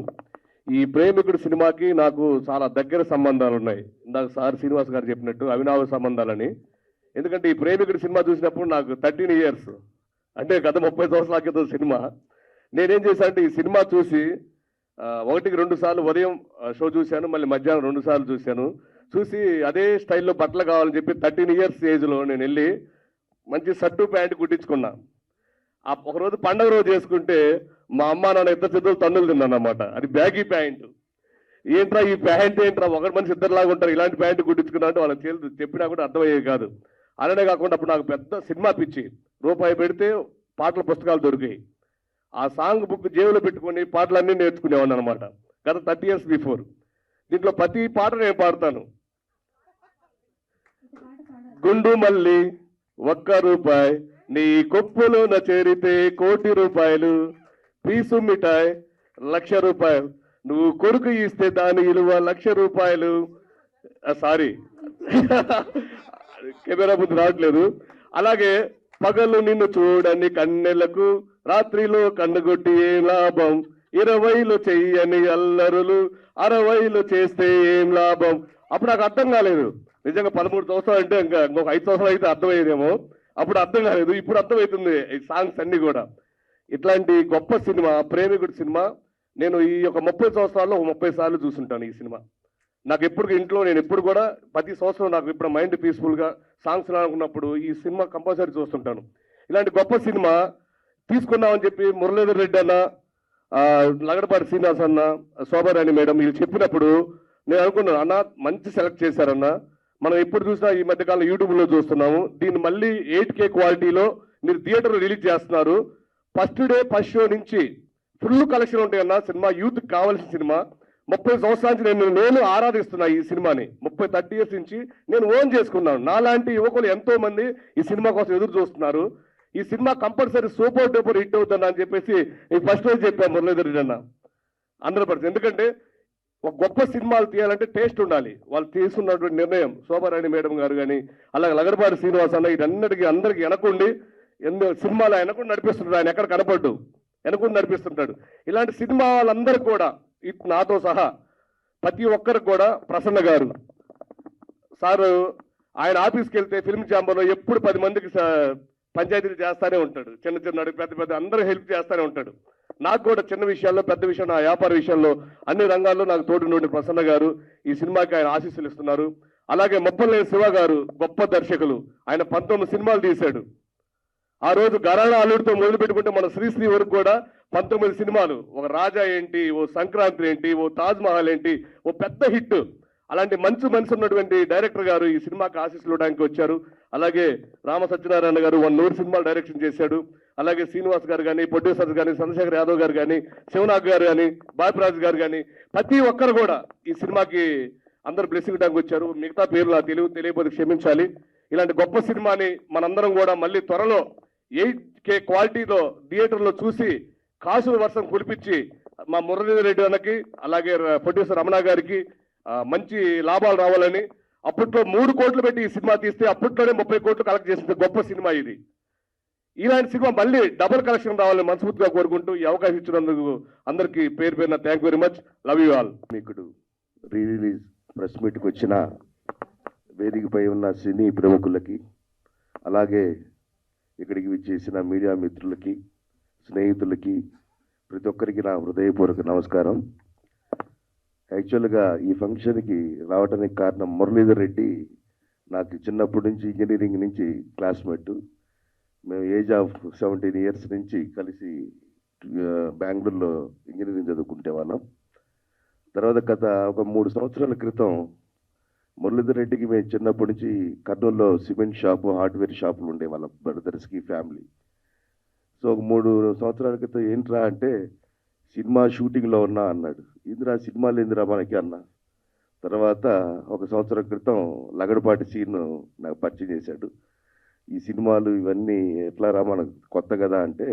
ఈ ప్రేమికుడు సినిమాకి నాకు చాలా దగ్గర సంబంధాలు ఉన్నాయి. ఇందాక సార్ శ్రీనివాస్ గారు చెప్పినట్టు అవినావ సంబంధాలని. ఎందుకంటే ఈ ప్రేమికుడు సినిమా చూసినప్పుడు నాకు 13 years, అంటే గత 30 సంవత్సరాల క్రితం సినిమా. నేనేం చేశాను అంటే ఈ సినిమా చూసి 1-2 సార్లు ఉదయం షో చూశాను, మళ్ళీ మధ్యాహ్నం 2 సార్లు చూశాను. చూసి అదే స్టైల్లో బట్టలు కావాలని చెప్పి 13 years ఏజ్లో నేను వెళ్ళి మంచి షర్టు ప్యాంటు కుట్టించుకున్నా. ఒకరోజు పండగ రోజు చేసుకుంటే మా అమ్మ నాన్న ఇద్దరు చేతులు తన్నులు తిన్నాను అన్నమాట. అది బ్యాగీ ప్యాంటు. ఏంట్రా ఈ ప్యాంట్ ఏంట్రా, ఒకటి మనిషి ఇద్దరులాగా ఉంటారు, ఇలాంటి ప్యాంటు కుట్టించుకున్నా అంటే వాళ్ళకి చెప్పినా కూడా అర్థమయ్యేది కాదు. అలానే కాకుండా అప్పుడు నాకు పెద్ద సినిమా పిచ్చి. రూపాయి పెడితే పాటల పుస్తకాలు దొరికాయి. ఆ సాంగ్ బుక్ జేబులో పెట్టుకొని పాటలన్నీ నేర్చుకునేవాడిని అనమాట. గత 30 years బిఫోర్. దీంట్లో ప్రతి పాట నేను పాడతాను. గుండు మల్లి 1 రూపాయి, నీ కొప్పులోన చేరితే 1 కోటి రూపాయలు, పీసు మిఠాయి 1,00,000 రూపాయలు, నువ్వు కొడుకు ఇస్తే దాని విలువ 1,00,000 రూపాయలు. సారీ కెమెరా ముందు రావట్లేదు. అలాగే పగలు నిన్ను చూడని కన్నెలకు, రాత్రిలో కన్నుగొట్టి ఏ లాభం, 20లో చెయ్యని అల్లరులు, 60లో చేస్తే ఏం లాభం. అప్పుడు నాకు అర్థం కాలేదు. నిజంగా 13 సంవత్సరాలు అంటే ఇంకా ఇంకొక 5 సంవత్సరాలు అయితే అర్థమయ్యేదేమో. అప్పుడు అర్థం కాలేదు, ఇప్పుడు అర్థమవుతుంది ఈ సాంగ్స్ అన్ని కూడా. ఇట్లాంటి గొప్ప సినిమా ప్రేమికుడు సినిమా నేను ఈ యొక్క 30 సంవత్సరాల్లో 30 సార్లు చూసుంటాను ఈ సినిమా. నాకు ఎప్పుడు ఇంట్లో నేను ఎప్పుడు కూడా ప్రతి సంవత్సరం నాకు ఇప్పుడు మైండ్ పీస్ఫుల్గా సాంగ్స్ అనుకున్నప్పుడు ఈ సినిమా కంపల్సరీ చూస్తుంటాను. ఇలాంటి గొప్ప సినిమా తీసుకున్నామని చెప్పి మురళీధర్ రెడ్డి అన్న, లగడపాటి శ్రీనివాస్ అన్న, శోభారాణి మేడం వీళ్ళు చెప్పినప్పుడు నేను అనుకున్నాను, అన్న మంచి సెలెక్ట్ చేశారన్న. మనం ఎప్పుడు చూసినా ఈ మధ్యకాలం యూట్యూబ్లో చూస్తున్నాము, దీన్ని మళ్ళీ 8K క్వాలిటీలో మీరు థియేటర్లో రిలీజ్ చేస్తున్నారు. ఫస్ట్ డే ఫస్ట్ షో నుంచి ఫుల్ కలెక్షన్ ఉంటాయన్న. సినిమా యూత్కి కావాల్సిన సినిమా. 30 సంవత్సరాల నుంచి నేను ఆరాధిస్తున్నా ఈ సినిమాని. 30 years నుంచి నేను ఓన్ చేసుకున్నాను. నాలాంటి యువకులు ఎంతో మంది ఈ సినిమా కోసం ఎదురు చూస్తున్నారు. ఈ cinema compulsory super duper hit అవుతుందని అని చెప్పేసి నేను ఫస్ట్ రోజు చెప్పాను మురళీధర్ రెడ్డి అన్న 100%. ఎందుకంటే ఒక గొప్ప సినిమాలు తీయాలంటే టేస్ట్ ఉండాలి. వాళ్ళు తీసుకున్నటువంటి నిర్ణయం శోభారాణి మేడం గారు కానీ, అలాగే లగడపాటి శ్రీనివాస్ అన్న, వీటన్నిటికీ అందరికీ వెనకుండి ఎన్నో సినిమాలు వెనకుండా నడిపిస్తుంటాడు. ఆయన ఎక్కడ కనపడ్డు, వెనకుండా నడిపిస్తుంటాడు. ఇలాంటి సినిమా వాళ్ళందరూ కూడా నాతో సహా ప్రతి ఒక్కరికి కూడా ప్రసన్న గారు సారు ఆయన ఆఫీస్కి వెళ్తే ఫిల్మ్ ఛాంబర్లో ఎప్పుడు 10 మందికి పంచాయతీలు చేస్తానే ఉంటాడు. చిన్న చిన్న పెద్ద అందరూ హెల్ప్ చేస్తానే ఉంటాడు. నాకు కూడా చిన్న విషయాల్లో పెద్ద విషయం, నా వ్యాపార విషయంలో అన్ని రంగాల్లో నాకు తోడు నుండి ప్రసన్న గారు ఈ సినిమాకి ఆయన ఆశీస్సులు ఇస్తున్నారు. అలాగే మొప్పలేని శివ గారు గొప్ప దర్శకులు. ఆయన 19 సినిమాలు తీశాడు. ఆ రోజు గరాణా అల్లుడితో మొదలు పెట్టుకుంటే మన శ్రీశ్రీ వరకు కూడా 19 సినిమాలు. ఒక రాజా ఏంటి, ఓ సంక్రాంతి ఏంటి, ఓ తాజ్ మహల్ ఏంటి, ఓ పెద్ద హిట్. అలాంటి మంచి మనసు ఉన్నటువంటి డైరెక్టర్ గారు ఈ సినిమాకి ఆశీస్సులు ఇవ్వడానికి వచ్చారు. అలాగే రామ సత్యనారాయణ గారు 100 సినిమాలు డైరెక్షన్ చేశాడు. అలాగే శ్రీనివాస్ గారు కానీ, ప్రొడ్యూసర్స్ కానీ, చంద్రశేఖర్ యాదవ్ గారు కానీ, శివనాగ్ గారు కానీ, బాపిరాజు గారు కానీ ప్రతి ఒక్కరు కూడా ఈ సినిమాకి అందరు బ్లెస్సింగ్ ఇవ్వడానికి వచ్చారు. మిగతా పేర్లు తెలియకపోతే క్షమించాలి. ఇలాంటి గొప్ప సినిమాని మనందరం కూడా మళ్ళీ త్వరలో 8K క్వాలిటీలో థియేటర్లో చూసి కాసుల వర్షం కురిపించి మా మురళీధర్ రెడ్డి అన్నకి, అలాగే ప్రొడ్యూసర్ రమణ గారికి మంచి లాభాలు రావాలని. అప్పట్లో 3 కోట్లు పెట్టి ఈ సినిమా తీస్తే అప్పట్లోనే 30 కోట్లు కలెక్ట్ చేసిన గొప్ప సినిమా ఇది. ఇలాంటి సినిమా మళ్ళీ డబుల్ కలెక్షన్ రావాలని మనస్ఫూర్తిగా కోరుకుంటూ ఈ అవకాశం ఇచ్చినందుకు అందరికీ పేరు పేరున thank very much. Love you all. మీకు రీ రిలీజ్ ప్రెస్ మీట్కి వచ్చిన వేదికపై ఉన్న సినీ ప్రముఖులకి, అలాగే ఇక్కడికి విచ్చేసిన మీడియా మిత్రులకి, స్నేహితులకి, ప్రతి ఒక్కరికి నా హృదయపూర్వక నమస్కారం. యాక్చువల్గా ఈ ఫంక్షన్కి రావడానికి కారణం మురళీధర్ రెడ్డి నాకు చిన్నప్పటి నుంచి ఇంజనీరింగ్ నుంచి క్లాస్మేట్. మేము ఏజ్ ఆఫ్ 17 years నుంచి కలిసి బెంగళూరులో ఇంజనీరింగ్ చదువుకుంటే వాళ్ళం. తర్వాత గత ఒక 3 సంవత్సరాల క్రితం మురళీధర్ రెడ్డికి మేము చిన్నప్పటి నుంచి కర్నూలులో సిమెంట్ షాపు, హార్డ్వేర్ షాపులు ఉండే వాళ్ళ బ్రదర్స్కి ఫ్యామిలీ. సో ఒక 3 సంవత్సరాల క్రితం ఏంట్రా అంటే సినిమా షూటింగ్లో ఉన్నా అన్నాడు. ఇందిరా సినిమాలు ఏందిరా మనకి అన్న. తర్వాత ఒక సంవత్సరం క్రితం లగడపాటి సీన్ నాకు పరిచయం చేశాడు. ఈ సినిమాలు ఇవన్నీ ఎట్లా రా మనకు కొత్త కదా అంటే,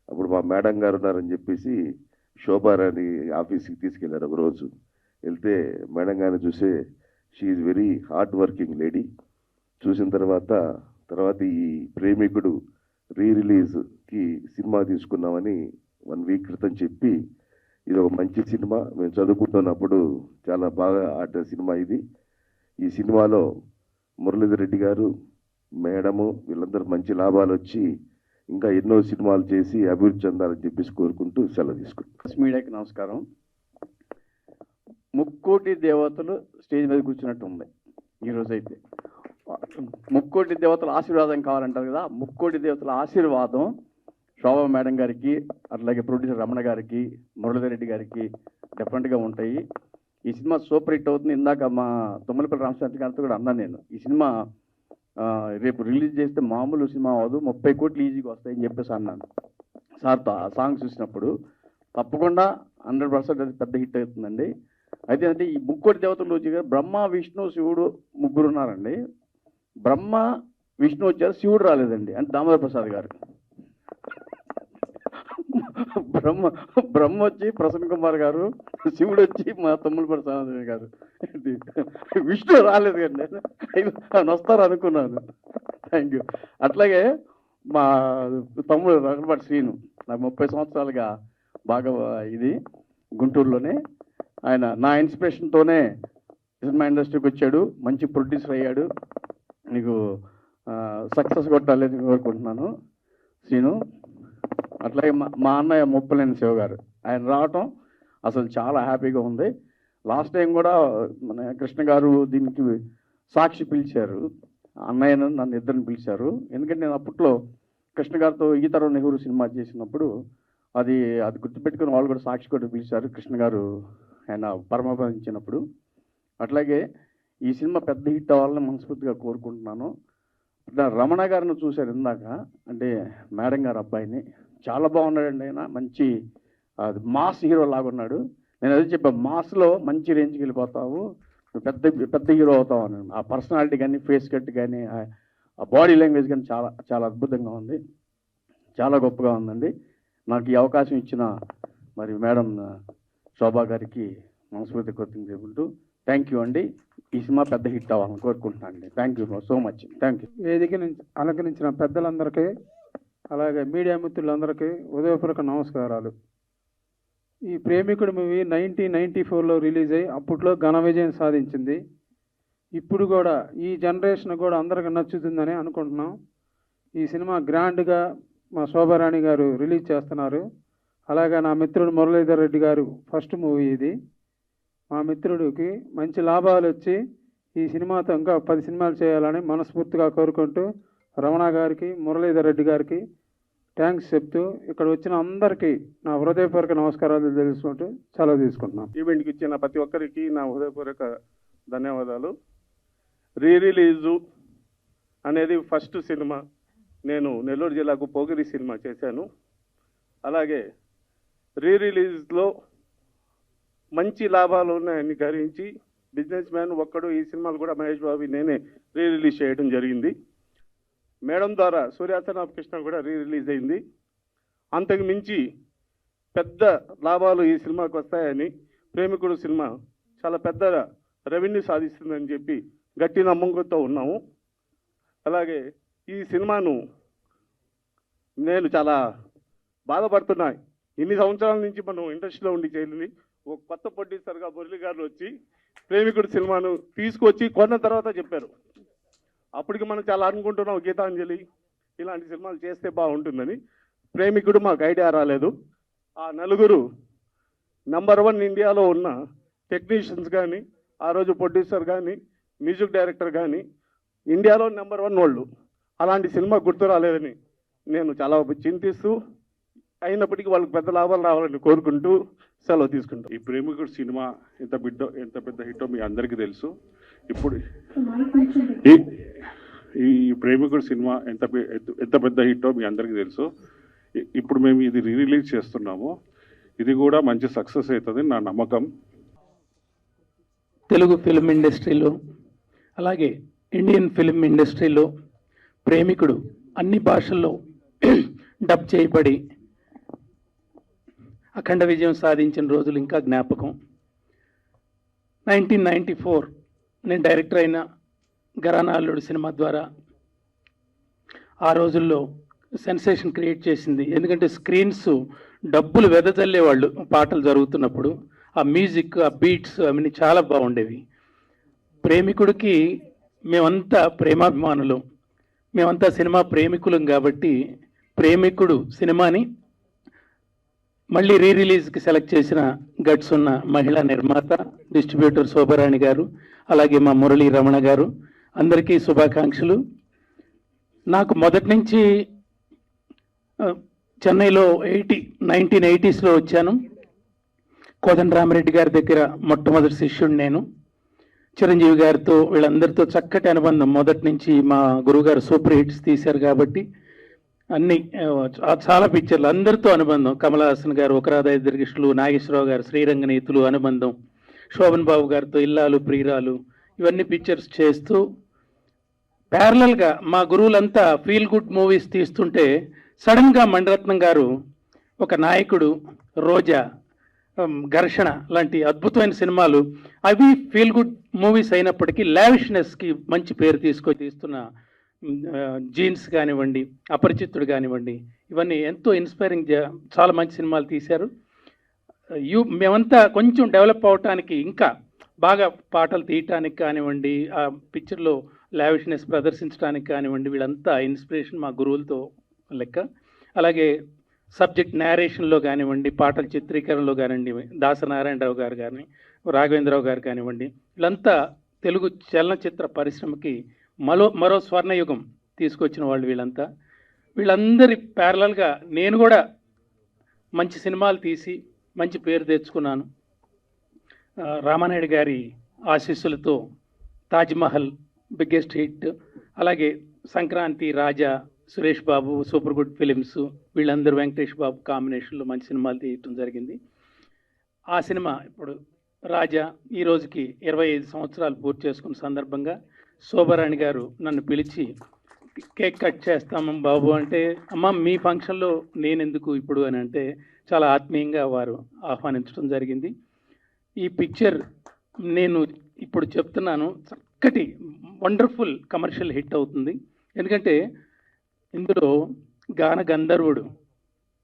అప్పుడు మా మేడం గారు ఉన్నారని చెప్పేసి శోభారాణి ఆఫీస్కి తీసుకెళ్ళారు ఒక రోజు. వెళ్తే మేడం గారిని చూసే she is very hard working lady. చూసిన తర్వాత ఈ ప్రేమికుడు రిలీజ్కి సినిమా తీసుకున్నామని 1 వీక్ క్రితం చెప్పి, ఇది ఒక మంచి సినిమా, మేము చదువుకుంటున్నప్పుడు చాలా బాగా ఆడిన సినిమా ఇది. ఈ సినిమాలో మురళీధర్ రెడ్డి గారు, మేడము వీళ్ళందరూ మంచి లాభాలు వచ్చి ఇంకా ఎన్నో సినిమాలు చేసి అభివృద్ధి చెందాలని చెప్పేసి కోరుకుంటూ సెలవు తీసుకుంటాం. మీడియాకి నమస్కారం. ముక్కోటి దేవతలు స్టేజ్ మీద కూర్చున్నట్టు ఉంది ఈరోజైతే. ముక్కోటి దేవతల ఆశీర్వాదం కావాలంటారు కదా, ముక్కోటి దేవతల ఆశీర్వాదం శోభా మేడం గారికి, అట్లాగే ప్రొడ్యూసర్ రమణ గారికి, మురళీధర్ రెడ్డి గారికి డెఫినెట్గా ఉంటాయి. ఈ సినిమా సూపర్ హిట్ అవుతుంది. ఇందాక మా తుమ్మలపల్లి రామశాంతి గారితో కూడా అన్నాను నేను, ఈ సినిమా రేపు రిలీజ్ చేస్తే మామూలు సినిమా అవ్వదు, 30 కోట్లు ఈజీగా వస్తాయని చెప్పేసి అన్నాను సార్తో. ఆ సాంగ్ చూసినప్పుడు తప్పకుండా 100% అది పెద్ద హిట్ అవుతుందండి. అయితే అంటే ఈ ముక్కోటి దేవతలు వచ్చి బ్రహ్మ, విష్ణు, శివుడు ముగ్గురు ఉన్నారండి. బ్రహ్మ, విష్ణు వచ్చారు, శివుడు రాలేదండి, అంటే దామోదర ప్రసాద్ గారు. బ్రహ్మ వచ్చి ప్రసన్న కుమార్ గారు, శివుడు వచ్చి మా తుమ్మలపల్లి ప్రసాద్ గారు, విష్ణు రాలేదు కండి. ఆయన వస్తారు అనుకున్నాను. Thank you. అట్లాగే మా తమ్ముడు రఘుపతి శ్రీను, నాకు 30 సంవత్సరాలుగా బాగా ఇది గుంటూరులోనే, ఆయన నా ఇన్స్పిరేషన్తోనే సినిమా ఇండస్ట్రీకి వచ్చాడు, మంచి ప్రొడ్యూసర్ అయ్యాడు. నీకు సక్సెస్ కొట్టాలని కోరుకుంటున్నాను శ్రీను. అట్లాగే మా అన్నయ్య ముప్పలేని శివ గారు, ఆయన రావటం అసలు చాలా హ్యాపీగా ఉంది. లాస్ట్ టైం కూడా మన కృష్ణ గారు దీనికి సాక్షి పిలిచారు, అన్నయ్యను నన్ను ఇద్దరిని పిలిచారు. ఎందుకంటే నేను అప్పట్లో కృష్ణ గారితో ఈతరం నెహ్రూ సినిమా చేసినప్పుడు అది గుర్తుపెట్టుకుని వాళ్ళు కూడా సాక్షి కూడా పిలిచారు, కృష్ణ గారు ఆయన పరమపదించినప్పుడు. అట్లాగే ఈ సినిమా పెద్ద హిట్ అవ్వాలని మనస్ఫూర్తిగా కోరుకుంటున్నాను. రమణ గారిని చూశారు ఇందాక, అంటే మేడం గారు అబ్బాయిని, చాలా బాగున్నాడండి ఆయన, మంచి మాస్ హీరో లాగా ఉన్నాడు. నేను అదే చెప్పాను, మాస్లో మంచి రేంజ్కి వెళ్ళిపోతావు, పెద్ద హీరో అవుతావు అని. ఆ పర్సనాలిటీ కానీ, ఫేస్ కట్ కానీ, ఆ బాడీ లాంగ్వేజ్ కానీ చాలా చాలా అద్భుతంగా ఉంది, చాలా గొప్పగా ఉందండి. నాకు ఈ అవకాశం ఇచ్చిన మరి మేడం శోభా గారికి మనస్ఫూర్తి కృతజ్ఞతలు చెప్పుకుంటూ థ్యాంక్ యూ అండి. ఈ సినిమా పెద్ద హిట్ అవ్వాలని కోరుకుంటున్నాను అండి. Thank you so much. Thank you. వేదిక నుంచి అలంకరించిన పెద్దలందరికీ, అలాగే మీడియా మిత్రులందరికీ ఉదయపూర్వక నమస్కారాలు. ఈ ప్రేమికుడు మూవీ 1994లో రిలీజ్ అయ్యి అప్పట్లో ఘన విజయం సాధించింది. ఇప్పుడు కూడా ఈ జనరేషన్ కూడా అందరికీ నచ్చుతుందని అనుకుంటున్నాం. ఈ సినిమా గ్రాండ్గా మా శోభారాణి గారు రిలీజ్ చేస్తున్నారు. అలాగే నా మిత్రుడు మురళీధర్ రెడ్డి గారు ఫస్ట్ మూవీ ఇది. మా మిత్రుడికి మంచి లాభాలు వచ్చి ఈ సినిమాతో ఇంకా 10 సినిమాలు చేయాలని మనస్ఫూర్తిగా కోరుకుంటూ రమణ గారికి, మురళీధర్ రెడ్డి గారికి థ్యాంక్స్ చెప్తూ ఇక్కడ వచ్చిన అందరికీ నా హృదయపూర్వక నమస్కారాలు తెలుసుకుంటూ సెలవు తీసుకుంటున్నాను. ఈవెంట్కి ఇచ్చిన ప్రతి ఒక్కరికి నా హృదయపూర్వక ధన్యవాదాలు. రిలీజు అనేది ఫస్ట్ సినిమా. నేను నెల్లూరు జిల్లాకు పోగిరి సినిమా చేశాను. అలాగే రిలీజ్లో మంచి లాభాలు ఉన్నాయని గ్రహించి బిజినెస్ మ్యాన్ ఒక్కడు ఈ సినిమాలు కూడా మహేష్ బాబు నేనే రిలీజ్ చేయడం జరిగింది. మేడం ద్వారా సూర్యాసన ఆఫ్ కృష్ణ కూడా రిలీజ్ అయింది. అంతకు మించి పెద్ద లాభాలు ఈ సినిమాకి వస్తాయని, ప్రేమికుడు సినిమా చాలా పెద్ద రెవెన్యూ సాధిస్తుందని చెప్పి గట్టి నమ్మకంతో ఉన్నాము. అలాగే ఈ సినిమాను నేను చాలా బాధపడుతున్నా. ఇన్ని సంవత్సరాల నుంచి మనం ఇండస్ట్రీలో ఉండి చేయలేదు. ఒక కొత్త ప్రొడ్యూసర్గా మురళి గారు వచ్చి ప్రేమికుడు సినిమాను తీసుకొచ్చి కొన్న తర్వాత చెప్పారు. అప్పటికి మనం చాలా అనుకుంటున్నాం గీతాంజలి ఇలాంటి సినిమాలు చేస్తే బాగుంటుందని. ప్రేమికుడు మాకు ఐడియా రాలేదు. ఆ నలుగురు నంబర్ 1 ఇండియాలో ఉన్న టెక్నీషియన్స్ కానీ, ఆ రోజు ప్రొడ్యూసర్ కానీ, మ్యూజిక్ డైరెక్టర్ కానీ ఇండియాలో నంబర్ 1 వాళ్ళు. అలాంటి సినిమా గుర్తు రాలేదని నేను చాలా చింతిస్తూ, అయినప్పటికీ వాళ్ళకి పెద్ద లాభాలు రావాలని కోరుకుంటూ సెలవు తీసుకుంటాం. ఈ ప్రేమికుడు సినిమా ఎంత పెద్ద హిట్టో మీ అందరికీ తెలుసు. ఇప్పుడు ఈ ప్రేమికుడు సినిమా ఎంత పెద్ద హిట్టో మీ అందరికీ తెలుసు. ఇప్పుడు మేము ఇది రిలీజ్ చేస్తున్నాము. ఇది కూడా మంచి సక్సెస్ అవుతుంది నా నమ్మకం. తెలుగు ఫిల్మ్ ఇండస్ట్రీలో అలాగే ఇండియన్ ఫిల్మ్ ఇండస్ట్రీలో ప్రేమికుడు అన్ని భాషల్లో డబ్ చేయబడి అఖండ విజయం సాధించిన రోజులు ఇంకా జ్ఞాపకం. 1994 నేను డైరెక్టర్ అయిన ఘరానా అల్లుడు సినిమా ద్వారా ఆ రోజుల్లో సెన్సేషన్ క్రియేట్ చేసింది. ఎందుకంటే స్క్రీన్స్ డబ్బులు వెదజల్లేవాళ్ళు పాటలు జరుగుతున్నప్పుడు. ఆ మ్యూజిక్, ఆ బీట్స్ అవన్నీ చాలా బాగుండేవి. ప్రేమికుడికి మేమంతా ప్రేమాభిమానులు, మేమంతా సినిమా ప్రేమికులం కాబట్టి ప్రేమికుడు సినిమాని మళ్ళీ రిలీజ్కి సెలెక్ట్ చేసిన గట్స్ ఉన్న మహిళా నిర్మాత, డిస్ట్రిబ్యూటర్ శోభారాణి గారు, అలాగే మా మురళీ రమణ గారు, అందరికీ శుభాకాంక్షలు. నాకు మొదటి నుంచి చెన్నైలో 1980s వచ్చాను. కోదండరామిరెడ్డి గారి దగ్గర మొట్టమొదటి శిష్యుడు నేను. చిరంజీవి గారితో వీళ్ళందరితో చక్కటి అనుబంధం మొదటి నుంచి. మా గురువుగారు సూపర్ హిట్స్ తీశారు కాబట్టి అన్ని చాలా పిక్చర్లు అందరితో అనుబంధం. కమల్ హాసన్ గారు, ఒకరాధ ఇద్దరికిష్టులు, నాగేశ్వరరావు గారు శ్రీరంగనీతులు అనుబంధం, శోభన్ బాబు గారితో ఇల్లాలు ప్రియురాలు, ఇవన్నీ పిక్చర్స్ చేస్తూ ప్యారలల్గా మా గురువులంతా ఫీల్ గుడ్ మూవీస్ తీస్తుంటే సడన్గా మణిరత్నం గారు ఒక నాయకుడు, రోజా, ఘర్షణ లాంటి అద్భుతమైన సినిమాలు, అవి ఫీల్ గుడ్ మూవీస్ అయినప్పటికీ లావిష్నెస్కి మంచి పేరు తీసుకొని తీస్తున్న జీన్స్ కానివ్వండి, అపరిచితుడు కానివ్వండి, ఇవన్నీ ఎంతో ఇన్స్పైరింగ్, చాలా మంచి సినిమాలు తీశారు. మేమంతా కొంచెం డెవలప్ అవటానికి, ఇంకా బాగా పాటలు తీయటానికి కానివ్వండి, ఆ పిక్చర్లో లావిష్నెస్ ప్రదర్శించడానికి కానివ్వండి, వీళ్ళంతా ఇన్స్పిరేషన్ మా గురువులతో లెక్క. అలాగే సబ్జెక్ట్ నేరేషన్లో కానివ్వండి, పాటల చిత్రీకరణలో కానివ్వండి, దాసనారాయణరావు గారు కానీ, రాఘవేంద్రరావు గారు కానివ్వండి, వీళ్ళంతా తెలుగు చలనచిత్ర పరిశ్రమకి మరో స్వర్ణయుగం తీసుకొచ్చిన వాళ్ళు వీళ్ళంతా. వీళ్ళందరి ప్యారలల్గా నేను కూడా మంచి సినిమాలు తీసి మంచి పేరు తెచ్చుకున్నాను. రామానాయుడు గారి ఆశీస్సులతో తాజ్మహల్ బిగ్గెస్ట్ హిట్, అలాగే సంక్రాంతి, రాజా, Suresh Babu, super good films, వీళ్ళందరూ వెంకటేష్ బాబు కాంబినేషన్లో మంచి సినిమాలు తీయటం జరిగింది. ఆ సినిమా ఇప్పుడు రాజా ఈ రోజుకి 25 సంవత్సరాలు పూర్తి చేసుకున్న సందర్భంగా శోభారాణి గారు నన్ను పిలిచి కేక్ కట్ చేస్తాము బాబు అంటే, అమ్మ మీ ఫంక్షన్లో నేనెందుకు ఇప్పుడు అని అంటే చాలా ఆత్మీయంగా వారు ఆహ్వానించడం జరిగింది. ఈ పిక్చర్ నేను ఇప్పుడు చెప్తున్నాను, చక్కటి వండర్ఫుల్ కమర్షియల్ హిట్ అవుతుంది. ఎందుకంటే ఇందులో గాన గంధర్వుడు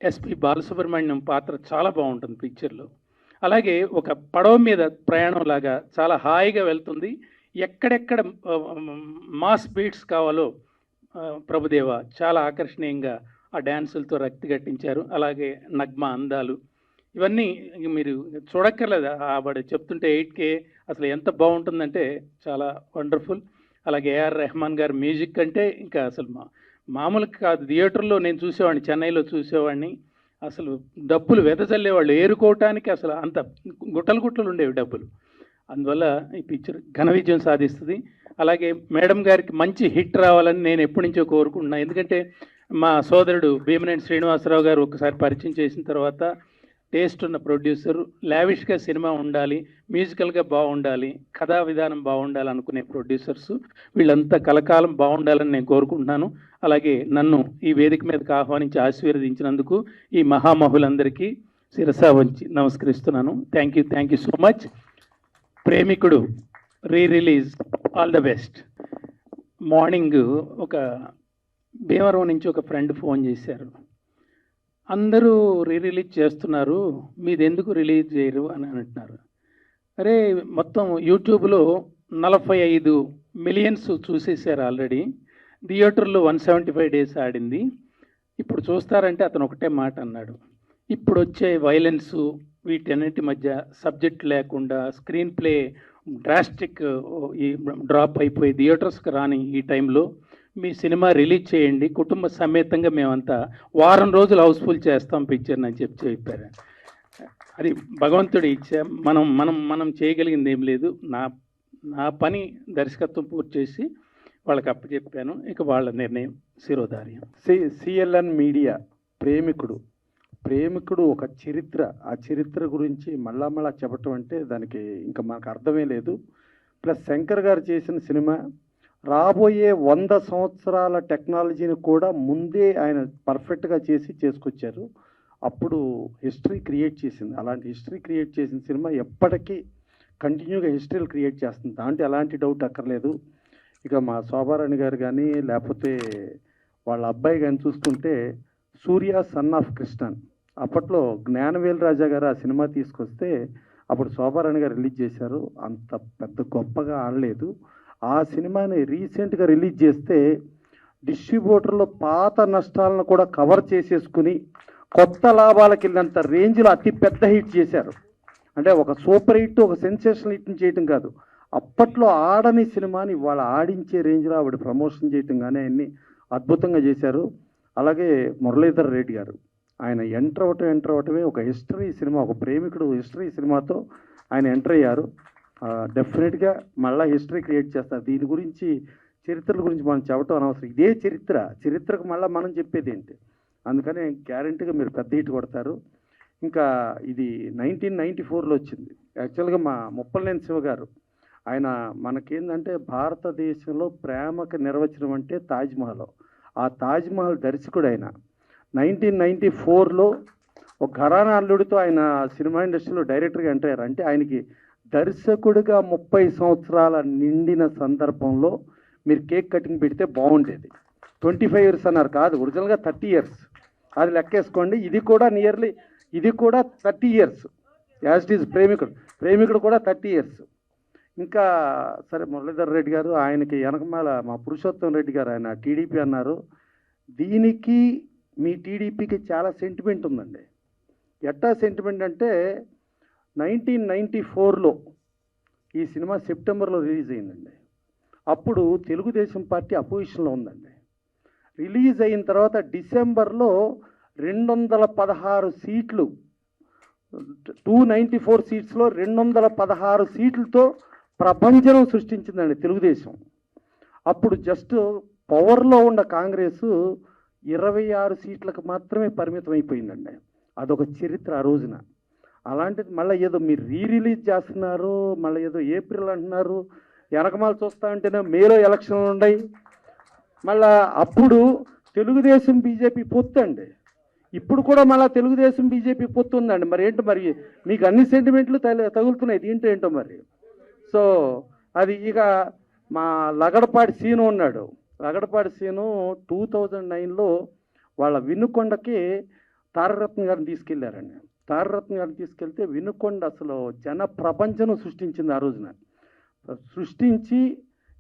ఎస్పి బాలసుబ్రహ్మణ్యం పాత్ర చాలా బాగుంటుంది పిక్చర్లో. అలాగే ఒక పడవ మీద ప్రయాణం లాగా చాలా హాయిగా వెళ్తుంది. ఎక్కడెక్కడ మాస్ బీట్స్ కావాలో ప్రభుదేవ చాలా ఆకర్షణీయంగా ఆ డ్యాన్సులతో రక్తి గట్టించారు. అలాగే నగ్మ అందాలు, ఇవన్నీ మీరు చూడక్కర్లేదు, వాడు చెప్తుంటే 8K అసలు ఎంత బాగుంటుందంటే చాలా వండర్ఫుల్. అలాగే ఏఆర్ రెహమాన్ గారు మ్యూజిక్ అంటే ఇంకా అసలు మామూలుగా కాదు. థియేటర్లో నేను చూసేవాడిని, చెన్నైలో చూసేవాడిని. అసలు డబ్బులు వెదజల్లేవాళ్ళు, ఏరుకోవటానికి అసలు అంత గుట్టలు ఉండేవి డబ్బులు. అందువల్ల ఈ పిక్చర్ ఘన విజయం సాధిస్తుంది. అలాగే మేడం గారికి మంచి హిట్ రావాలని నేను ఎప్పటి నుంచో కోరుకుంటున్నాను. ఎందుకంటే మా సోదరుడు భీమనేని శ్రీనివాసరావు గారు ఒకసారి పరిచయం చేసిన తర్వాత టేస్ట్ ఉన్న ప్రొడ్యూసర్, లావిష్గా సినిమా ఉండాలి, మ్యూజికల్గా బాగుండాలి, కథా విధానం బాగుండాలి అనుకునే ప్రొడ్యూసర్స్ వీళ్ళంతా కలకాలం బాగుండాలని నేను కోరుకుంటున్నాను. అలాగే నన్ను ఈ వేదిక మీదకి ఆహ్వానించి ఆశీర్వదించినందుకు ఈ మహామహులందరికీ శిరసా వంచి నమస్కరిస్తున్నాను. Thank you so much. Premikudu release all the best. Morning ఒక భీమవరం నుంచి ఒక ఫ్రెండ్ ఫోన్ చేశారు, అందరూ రిలీజ్ చేస్తున్నారు, మీది ఎందుకు రిలీజ్ చేయరు అని అంటున్నారు. అరే మొత్తం యూట్యూబ్లో 45 మిలియన్స్ చూసేసారు ఆల్రెడీ, థియేటర్లో 175 days ఆడింది, ఇప్పుడు చూస్తారంటే అతను ఒకటే మాట అన్నాడు, ఇప్పుడు వచ్చే వైలెన్సు వీటన్నిటి మధ్య సబ్జెక్ట్ లేకుండా స్క్రీన్ ప్లే డ్రాస్టిక్ ఈ డ్రాప్ అయిపోయి థియేటర్స్కి రాని ఈ టైంలో మీ సినిమా రిలీజ్ చేయండి, కుటుంబ సమేతంగా మేమంతా వారం రోజులు హౌస్ఫుల్ చేస్తాం పిక్చర్ని అని చెప్పారు. అది భగవంతుడి ఇచ్చ. మనం చేయగలిగింది ఏం లేదు. నా పని దర్శకత్వం పూర్తి చేసి వాళ్ళకి అప్పచెప్పాను, ఇక వాళ్ళ నిర్ణయం శిరోధార్యం. సిఎల్ఎన్ మీడియా ప్రేమికుడు ఒక చరిత్ర, ఆ చరిత్ర గురించి మళ్ళా చెప్పటం అంటే దానికి ఇంకా మనకు అర్థమే లేదు. ప్లస్ శంకర్ గారు చేసిన సినిమా రాబోయే 100 సంవత్సరాల టెక్నాలజీని కూడా ముందే ఆయన పర్ఫెక్ట్గా చేసుకొచ్చారు. అప్పుడు హిస్టరీ క్రియేట్ చేసింది. అలాంటి హిస్టరీ క్రియేట్ చేసిన సినిమా ఎప్పటికీ కంటిన్యూగా హిస్టరీలు క్రియేట్ చేస్తుంది, దాంట్లో ఎలాంటి డౌట్ అక్కర్లేదు. ఇక మా శోభారాణి గారు కానీ లేకపోతే వాళ్ళ అబ్బాయి కానీ చూసుకుంటే సూర్య సన్ ఆఫ్ కృష్ణన్, అప్పట్లో జ్ఞానవేల్ రాజా గారు ఆ సినిమా తీసుకొస్తే అప్పుడు శోభారాణి గారు రిలీజ్ చేశారు. అంత పెద్ద గొప్పగా ఆడలేదు. ఆ సినిమాని రీసెంట్గా రిలీజ్ చేస్తే డిస్ట్రిబ్యూటర్లో పాత నష్టాలను కూడా కవర్ చేసేసుకుని కొత్త లాభాలకు వెళ్ళినంత రేంజ్లో అతి పెద్ద హిట్ చేశారు. అంటే ఒక సూపర్ హిట్, ఒక సెన్సేషనల్ హిట్ని చేయటం కాదు, అప్పట్లో ఆడని సినిమాని వాళ్ళ ఆడించే రేంజ్లో ఆవిడ ప్రమోషన్ చేయటం కానీ అన్ని అద్భుతంగా చేశారు. అలాగే మురళీధర్ రెడ్డి గారు, ఆయన ఎంటర్ అవటమే ఒక హిస్టరీ సినిమా, ఒక ప్రేమికుడు హిస్టరీ సినిమాతో ఆయన ఎంటర్ అయ్యారు. డెఫినెట్గా మళ్ళీ హిస్టరీ క్రియేట్ చేస్తారు. దీని గురించి చరిత్రల గురించి మనం చెప్పడం అనవసరం, ఇదే చరిత్రకు మళ్ళీ మనం చెప్పేది ఏంటి, అందుకని గ్యారంటీగా మీరు పెద్ద హిట్ కొడతారు. ఇంకా ఇది 1994లో వచ్చింది. యాక్చువల్గా మా ముప్పలనేని శివ గారు, ఆయన మనకేందంటే భారతదేశంలో ప్రేమకు నిర్వచనం అంటే తాజ్మహల్. ఆ తాజ్మహల్ దర్శకుడు ఆయన 1994లో ఒక ఘరానా అల్లుడితో ఆయన సినిమా ఇండస్ట్రీలో డైరెక్టర్గా ఎంటర్ అయ్యారు. అంటే ఆయనకి దర్శకుడిగా 30 సంవత్సరాల నిండిన సందర్భంలో మీరు కేక్ కటింగ్ పెడితే బాగుండేది. 25 years అన్నారు, కాదు ఒరిజినల్గా 30 years, అది లెక్కేసుకోండి. ఇది కూడా 30 years యాజ్ ఇట్ ఈజ్. ప్రేమికుడు కూడా 30 years. ఇంకా సరే మురళీధర్ రెడ్డి గారు, ఆయనకి వెనకమాల మా పురుషోత్తం రెడ్డి గారు, ఆయన టీడీపీ అన్నారు. దీనికి మీ టీడీపీకి చాలా సెంటిమెంట్ ఉందండి. ఎట్టా సెంటిమెంట్ అంటే 1994లో ఈ సినిమా సెప్టెంబర్లో రిలీజ్ అయిందండి. అప్పుడు తెలుగుదేశం పార్టీ అపోజిషన్లో ఉందండి. రిలీజ్ అయిన తర్వాత డిసెంబర్లో 216 సీట్లు, 294 సీట్స్లో 216 సీట్లతో ప్రపంచం సృష్టించిందండి తెలుగుదేశం. అప్పుడు జస్ట్ పవర్లో ఉన్న కాంగ్రెస్ 26 సీట్లకు మాత్రమే పరిమితం అయిపోయిందండి. అదొక చరిత్ర ఆ రోజున. అలాంటిది మళ్ళీ ఏదో మీరు రిలీజ్ చేస్తున్నారు, మళ్ళీ ఏదో ఏప్రిల్ అంటున్నారు, వెనకమాల చూస్తా ఉంటేనే మేలో ఎలక్షన్లు ఉన్నాయి. మళ్ళా అప్పుడు తెలుగుదేశం బీజేపీ పొత్తు అండి, ఇప్పుడు కూడా మళ్ళీ తెలుగుదేశం బీజేపీ పొత్తు ఉందండి. మరి ఏంటో మరి మీకు అన్ని సెంటిమెంట్లు తగులుతున్నాయి, దీంట్లో ఏంటో మరి. సో అది ఇక మా లగడపాటి సీను ఉన్నాడు. లగడపాటి సీను 2009లో వాళ్ళ వినుకొండకి తారకరత్న గారిని తీసుకెళ్లారండి. తారకరత్న గారిని తీసుకెళ్తే వినుకొండ అసలు జన ప్రపంచం సృష్టించింది ఆ రోజున. సృష్టించి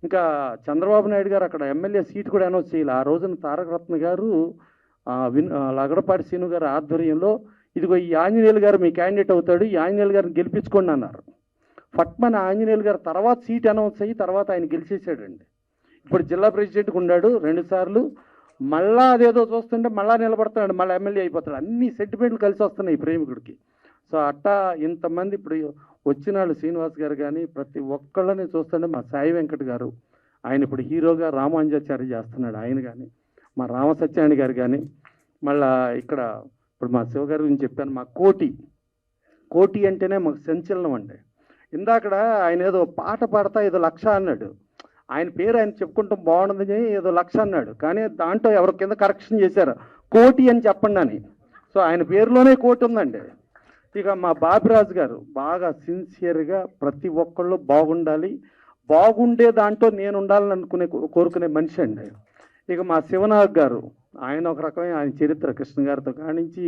ఇంకా చంద్రబాబు నాయుడు గారు అక్కడ ఎమ్మెల్యే సీట్ కూడా అనౌన్స్ చేయాలి. ఆ రోజున తారకరత్న గారు లగడపాటి సీను గారి ఆధ్వర్యంలో ఇదిగో ఈ ఆంజనేయులు గారు మీ క్యాండిడేట్ అవుతాడు, ఈ ఆంజనేయులు గారిని గెలిపించుకోండి అన్నారు. ఫట్మన్ ఆంజనేయులు గారు తర్వాత సీట్ అనౌన్స్ అయ్యి తర్వాత ఆయన గెలిచేసాడండి. ఇప్పుడు జిల్లా ప్రెసిడెంట్గా ఉన్నాడు 2 సార్లు. మళ్ళా అదేదో చూస్తుంటే మళ్ళా నిలబడతాడు, మళ్ళీ ఎమ్మెల్యే అయిపోతాడు. అన్ని సెంటిమెంట్లు కలిసి వస్తున్నాయి ప్రేమికుడికి. సో అట్టా ఇంతమంది ఇప్పుడు వచ్చిన వాళ్ళు శ్రీనివాస్ గారు కానీ ప్రతి ఒక్కళ్ళని చూస్తుంటే మా సాయి వెంకట్ గారు, ఆయన ఇప్పుడు హీరోగా రామాంజాచారి చేస్తున్నాడు ఆయన కానీ, మా రామసత్యాని గారు కానీ, మళ్ళా ఇక్కడ ఇప్పుడు మా శివ గారి గురించి చెప్పాను. మా కోటి అంటేనే మాకు సంచలనం అండి. ఇందాకడ ఆయన ఏదో పాట పాడతా ఏదో 1,00,000 అన్నాడు. ఆయన పేరు ఆయన చెప్పుకుంటాం బాగుండదని ఏదో 1,00,000 అన్నాడు, కానీ దాంట్లో ఎవరి కింద కరెక్షన్ చేశారు, కోటి అని చెప్పండి అని. సో ఆయన పేరులోనే కోటి ఉందండి. ఇక మా బాబిరాజు గారు బాగా సిన్సియర్గా ప్రతి ఒక్కళ్ళు బాగుండాలి, బాగుండే దాంట్లో నేను ఉండాలని కోరుకునే మనిషి అండి. ఇక మా శివనాగ్ గారు, ఆయన ఒక రకమైన ఆయన చరిత్ర కృష్ణ గారితో కానించి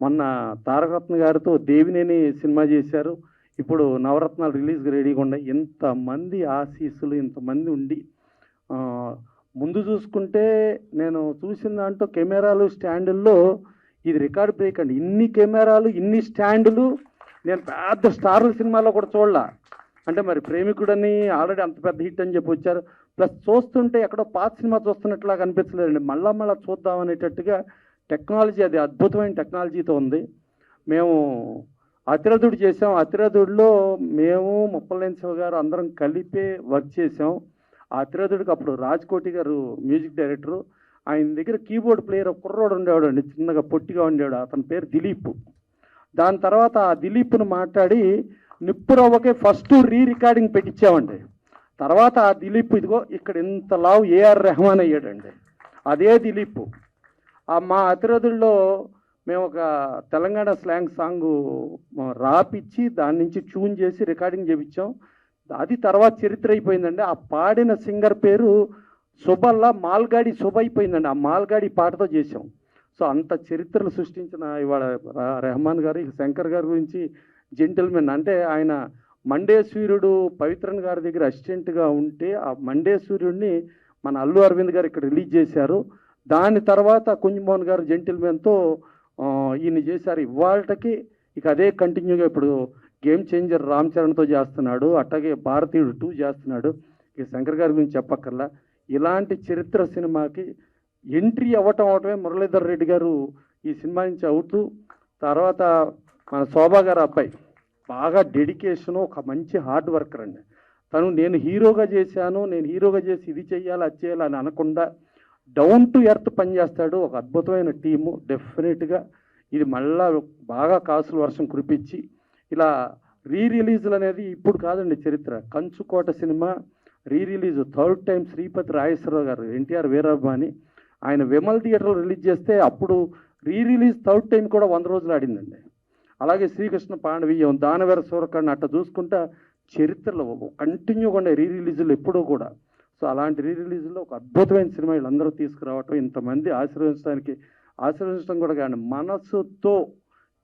మొన్న తారకరత్న గారితో దేవినేని సినిమా చేశారు. ఇప్పుడు నవరత్నాలు రిలీజ్కి రెడీగా ఉన్నాయి. ఇంతమంది ఆశీస్సులు ఇంతమంది ఉండి ముందు చూసుకుంటే నేను చూసిన దాంట్లో కెమెరాలు స్టాండుల్లో ఇది రికార్డ్ బ్రేక్ అండి. ఇన్ని కెమెరాలు ఇన్ని స్టాండులు నేను పెద్ద స్టార్ల సినిమాలో కూడా చూడలా. అంటే మరి ప్రేమికుడని ఆల్రెడీ అంత పెద్ద హిట్ అని చెప్పి వచ్చారు. ప్లస్ చూస్తుంటే ఎక్కడో పాత సినిమా చూస్తున్నట్లా కనిపించలేదండి. మళ్ళా చూద్దాం అనేటట్టుగా టెక్నాలజీ, అది అద్భుతమైన టెక్నాలజీతో ఉంది. మేము అతిరథుడు చేసాం. అతిరథుడిలో మేము ముప్పలనేని శివ గారు అందరం కలిపే వర్క్ చేసాం. ఆ అతిరథుడికి అప్పుడు రాజ్కోటి గారు మ్యూజిక్ డైరెక్టరు. ఆయన దగ్గర కీబోర్డ్ ప్లేయర్ కుర్రోడు ఉండేవాడు అండి, చిన్నగా పొట్టిగా ఉండేవాడు. అతని పేరు దిలీప్. దాని తర్వాత ఆ దిలీప్ను మాట్లాడి నిప్పురవ్వకే ఫస్ట్ రికార్డింగ్ పెట్టించామండి. తర్వాత ఆ దిలీప్ ఇదిగో ఇక్కడ ఇంత లావు ఏఆర్ రెహమాన్ అయ్యాడండి. అదే దిలీప్ మా అతిరథుల్లో మేము ఒక తెలంగాణ స్లాంగ్ సాంగ్ రాపిచ్చి దాని నుంచి ట్యూన్ చేసి రికార్డింగ్ చేయించాం. అది తర్వాత చరిత్ర అయిపోయిందండి. ఆ పాడిన సింగర్ పేరు సుబల్లా మాల్గాడి సుబ అయిపోయిందండి. ఆ మాల్గాడి పాటతో చేసాం. సో అంత చరిత్రలు సృష్టించిన ఇవాళ రెహమాన్ గారు, శంకర్ గారి గురించి జెంటిల్మెన్. అంటే ఆయన మండేశ్వరుడు పవిత్రన్ గారి దగ్గర అసిస్టెంట్గా ఉంటే ఆ మండేశ్వరుడిని మన అల్లు అరవింద్ గారు ఇక్కడ రిలీజ్ చేశారు. దాని తర్వాత కుంజమోహన్ గారు జెంటిల్మెన్తో ఈయన చేశారు. ఇవాళకి ఇక అదే కంటిన్యూగా ఇప్పుడు గేమ్ చేంజర్ రామ్ చరణ్తో చేస్తున్నాడు, అట్లాగే భారతీయుడు 2 చేస్తున్నాడు. ఇక శంకర్ గారి గురించి చెప్పక్కర్లా. ఇలాంటి చరిత్ర సినిమాకి ఎంట్రీ అవటమే మురళీధర్ రెడ్డి గారు ఈ సినిమా నుంచి అవుతూ, తర్వాత మన శోభా గారు అబ్బాయి బాగా డెడికేషను, ఒక మంచి హార్డ్ వర్కర్ అండి. తను నేను హీరోగా చేశాను, నేను హీరోగా చేసి ఇది చెయ్యాలి అది చేయాలి అని అనకుండా డౌన్ టు ఎర్త్ పనిచేస్తాడు. ఒక అద్భుతమైన టీము. డెఫినెట్గా ఇది మళ్ళా బాగా కాసుల వర్షం కురిపించి ఇలా రిలీజులు అనేది ఇప్పుడు కాదండి చరిత్ర. Kanchukota cinema release 3rd time Sripathi Rajeswararao garu, NTR వీరాభిమాని, ఆయన విమల్ థియేటర్లో రిలీజ్ చేస్తే అప్పుడు రిలీజ్ 3rd టైం కూడా 100 రోజులు ఆడిందండి. అలాగే శ్రీకృష్ణ పాండవీయం, దానవీర సూరకర్ణ అట్లా చూసుకుంటా చరిత్రలో కంటిన్యూగా ఉండే రిలీజులు ఎప్పుడూ కూడా. సో అలాంటి రిలీజుల్లో ఒక అద్భుతమైన సినిమా వీళ్ళందరూ తీసుకురావటం, ఇంతమంది ఆశీర్వదించడం కూడా కానీ మనసుతో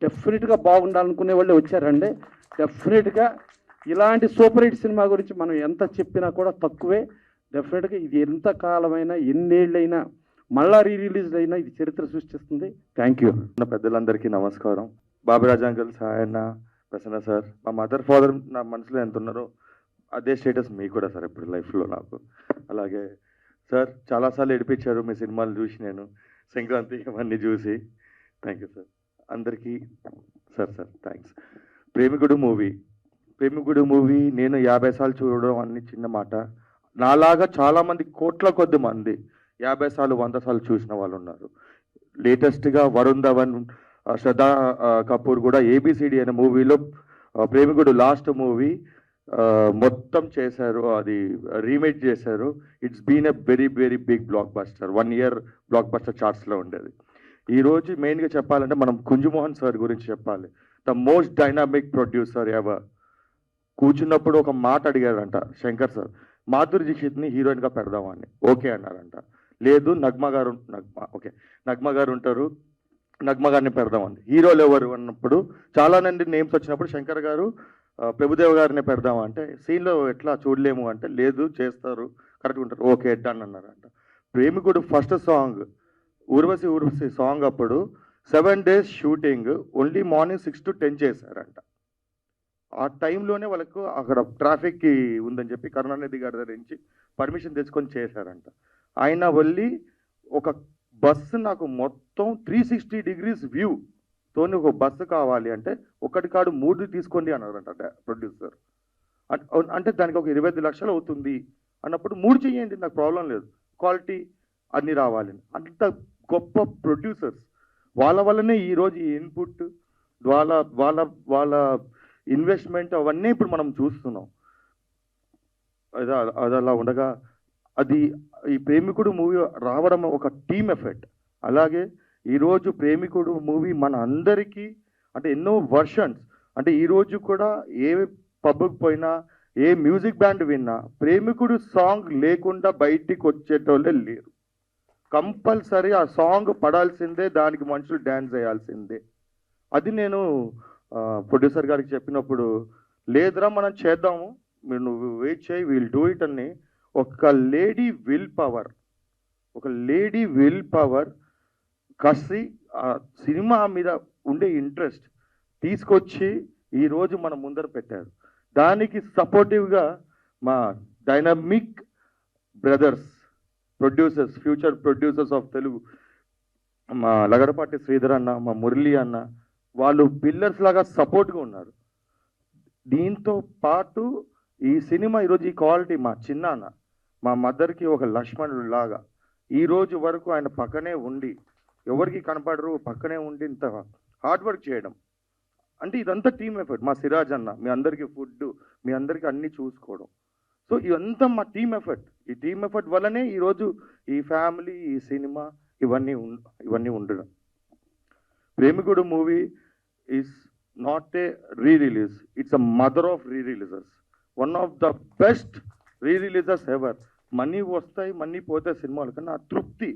డెఫినెట్గా బాగుండాలనుకునే వాళ్ళే వచ్చారండి. డెఫినెట్గా ఇలాంటి సూపర్ హిట్ సినిమా గురించి మనం ఎంత చెప్పినా కూడా తక్కువే. డెఫినెట్గా ఇది ఎంత కాలమైనా ఎన్నేళ్ళైనా మళ్ళా రిలీజ్ అయినా ఇది చరిత్ర సృష్టిస్తుంది. Thank you. పెద్దలందరికీ నమస్కారం. బాబిరాజ్ అంకుల్, సాయన్న, ప్రసన్న సార్, మా మదర్ ఫాదర్ నా మనసులో ఎంత ఉన్నారో అదే స్టేటస్ మీకు కూడా సార్ ఇప్పుడు లైఫ్లో నాకు. అలాగే సార్ చాలాసార్లు ఏడిపించారు మీ సినిమాలు చూసి, నేను సంక్రాంతి అవన్నీ చూసి. థ్యాంక్ యూ సార్ అందరికీ. Sir thanks. ప్రేమికుడు మూవీ నేను 50 సార్లు చూడడం అన్ని చిన్న మాట. నాలాగా చాలామంది కోట్ల కొద్ది మంది 50 సార్లు 100 సార్లు చూసిన వాళ్ళు ఉన్నారు. లేటెస్ట్గా వరుణ్ ధవన్, శ్రద్ధా కపూర్ కూడా ABCD అనే మూవీలో ప్రేమికుడు లాస్ట్ మూవీ మొత్తం చేశారు, అది రీమేక్ చేశారు. It's been a very very big blockbuster. 1 year blockbuster చార్ట్స్లో ఉండేది. ఈరోజు మెయిన్గా చెప్పాలంటే మనం కుంజమోహన్ సార్ గురించి చెప్పాలి. The most dynamic producer ever. కూర్చున్నప్పుడు ఒక మాట అడిగారంట శంకర్ సార్, మాధురి దీక్షిత్ని హీరోయిన్గా పెడదామని. ఓకే అన్నారంట. లేదు నగ్మ గారు ఉంటారు, నగ్మ గారిని పెడదామని. హీరోలు ఎవరు అన్నప్పుడు చాలా మంది నేమ్స్ వచ్చినప్పుడు శంకర్ గారు ప్రభుదేవ్ గారిని పెడదామంటే సీన్లో ఎట్లా చూడలేము అంటే లేదు చేస్తారు, కరెక్ట్గా ఉంటారు, ఓకే డన్ అన్నారంట. ప్రేమికుడు ఫస్ట్ సాంగ్ ఊర్వశి సాంగ్ అప్పుడు 7 days shooting, only morning 6 to 10 చేశారంట. ఆ టైంలోనే వాళ్ళకు అక్కడ ట్రాఫిక్కి ఉందని చెప్పి కరుణానిధి గారి దగ్గర నుంచి పర్మిషన్ తెచ్చుకొని చేశారంట. ఆయన వెళ్ళి ఒక బస్సు నాకు మొత్తం 360 degrees వ్యూ తోని ఒక బస్సు కావాలి అంటే ఒకటి కాడు 3 తీసుకోండి అన్నారంట ప్రొడ్యూసర్. అంటే దానికి ఒక 25 లక్షలు అవుతుంది అన్నప్పుడు 3 చేయండి, నాకు ప్రాబ్లం లేదు, క్వాలిటీ అన్నీ రావాలి. అంత గొప్ప ప్రొడ్యూసర్స్. వాళ్ళ వల్లనే ఈరోజు ఈ ఇన్పుట్, వాళ్ళ ఇన్వెస్ట్మెంట్ అవన్నీ ఇప్పుడు మనం చూస్తున్నాం. అది అలా ఉండగా అది ఈ ప్రేమికుడు మూవీ రావడం ఒక టీమ్ ఎఫెక్ట్. అలాగే ఈరోజు ప్రేమికుడు మూవీ మన అందరికీ అంటే ఎన్నో వర్షన్స్, అంటే ఈరోజు కూడా ఏ పబ్కి పోయినా ఏ మ్యూజిక్ బ్యాండ్ విన్నా ప్రేమికుడు సాంగ్ లేకుండా బయటికి వచ్చేటోళ్ళే లేరు. కంపల్సరీ ఆ సాంగ్ పడాల్సిందే, దానికి మనుషులు డ్యాన్స్ చేయాల్సిందే. అది నేను ప్రొడ్యూసర్ గారికి చెప్పినప్పుడు లేదురా మనం చేద్దాము, మీరు నువ్వు వెయిట్ చేయి, విల్ డూ ఇట్ అని ఒక లేడీ విల్ పవర్ కసి ఆ సినిమా మీద ఉండే ఇంట్రెస్ట్ తీసుకొచ్చి ఈరోజు మన ముందర పెట్టారు. దానికి సపోర్టివ్గా మా dynamic brothers producers, future producers of Telugu, మా లగడపాటి శ్రీధర్ అన్న, మా మురళి అన్న, వాళ్ళు పిల్లర్స్ లాగా సపోర్ట్గా ఉన్నారు. దీంతో పాటు ఈ సినిమా ఈరోజు ఈ క్వాలిటీ మా చిన్నాన్న, మా మదర్కి ఒక లక్ష్మణుడు లాగా ఈరోజు వరకు ఆయన పక్కనే ఉండి, ఎవరికి కనపడరు, పక్కనే ఉండి ఇంత హార్డ్ వర్క్ చేయడం అంటే ఇదంతా టీమ్ ఎఫర్ట్. మా సిరాజ్ అన్న మీ అందరికీ ఫుడ్, మీ అందరికీ అన్నీ చూసుకోవడం, సో ఇదంతా మా టీమ్ ఎఫర్ట్. ఈ టీమ్ ఎఫర్ట్ వల్లనే ఈరోజు ఈ ఫ్యామిలీ, ఈ సినిమా ఇవన్నీ ఉండడం. Premikudu movie is not a re-release, it's a mother of re-releases. One of the best re-releases ever. Money వస్తాయి, మనీ పోతాయి సినిమాలు, కానీ ఆ తృప్తి,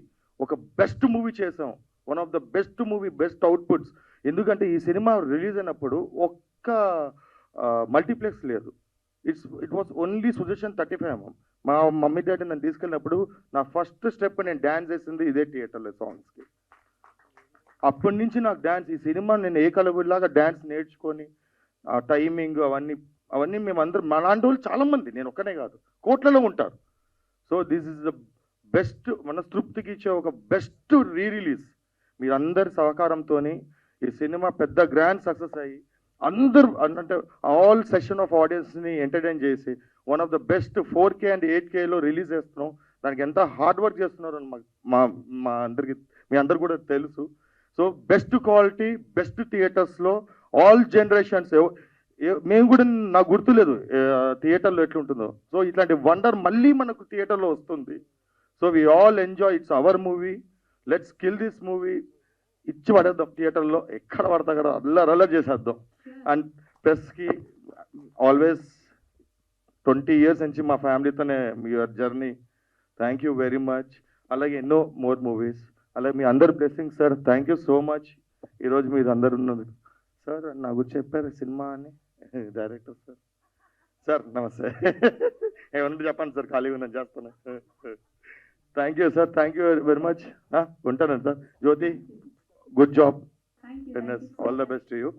ఒక బెస్ట్ మూవీ చేసాం, one of the best movie, best outputs. ఎందుకంటే ఈ సినిమా రిలీజ్ అయినప్పుడు ఒక్క మల్టీప్లెక్స్ లేదు. It was only suggestion 35mm. మా మమ్మీ డాడీ నన్ను తీసుకెళ్ళినప్పుడు నా ఫస్ట్ స్టెప్ నేను డ్యాన్స్ చేసింది ఇదే థియేటర్లో సాంగ్స్కి. అప్పటి నుంచి నాకు డ్యాన్స్, ఈ సినిమా నేను ఏకలవ్యుడిలాగా డ్యాన్స్ నేర్చుకొని ఆ టైమింగ్ అవన్నీ మేమందరం, మా లాంటి వాళ్ళు చాలామంది, నేను ఒక్కనే కాదు, కోట్లలో ఉంటారు. So this is the best, మనస్తృప్తికి ఇచ్చే ఒక బెస్ట్ రీ-రిలీజ్. మీరందరి సహకారంతో ఈ సినిమా పెద్ద గ్రాండ్ సక్సెస్ అయ్యి అందరూ అంటే ఆల్ సెక్షన్ ఆఫ్ ఆడియన్స్ని ఎంటర్టైన్ చేసి one of the best 4K and 8Kలో రిలీజ్ చేస్తున్నాం. దానికి ఎంత హార్డ్ వర్క్ చేస్తున్నారో మా అందరికి, మీ అందరు కూడా తెలుసు. సో బెస్ట్ క్వాలిటీ, బెస్ట్ థియేటర్స్లో ఆల్ జనరేషన్స్. మేము కూడా, నాకు గుర్తులేదు థియేటర్లో ఎట్లుంటుందో. సో ఇట్లాంటి వండర్ మళ్ళీ మనకు థియేటర్లో వస్తుంది. So we all enjoy, it's our movie, let's kill this movie. ఇచ్చి పడేద్దాం థియేటర్లో, ఎక్కడ పడతా కదా అల్లరి చేసేద్దాం. అండ్ ప్రెస్కి ఆల్వేస్ 20 years నుంచి మా ఫ్యామిలీతోనే your journey. Thank you very much. అలాగే ఎన్నో మోర్ మూవీస్. అలాగే మీ అందరు blessing sir, thank you so much. ఈరోజు మీరు అందరు ఉన్నది సార్. నా గురించి చెప్పారు సినిమా అని డైరెక్టర్ సార్. సార్ నమస్తే. ఏమన్నా చెప్పండి సార్, ఖాళీగా ఉన్నాను, చేస్తాను. Thank you sir, thank you very much. ఉంటాను sir. Jyothi, good job. All the best to you.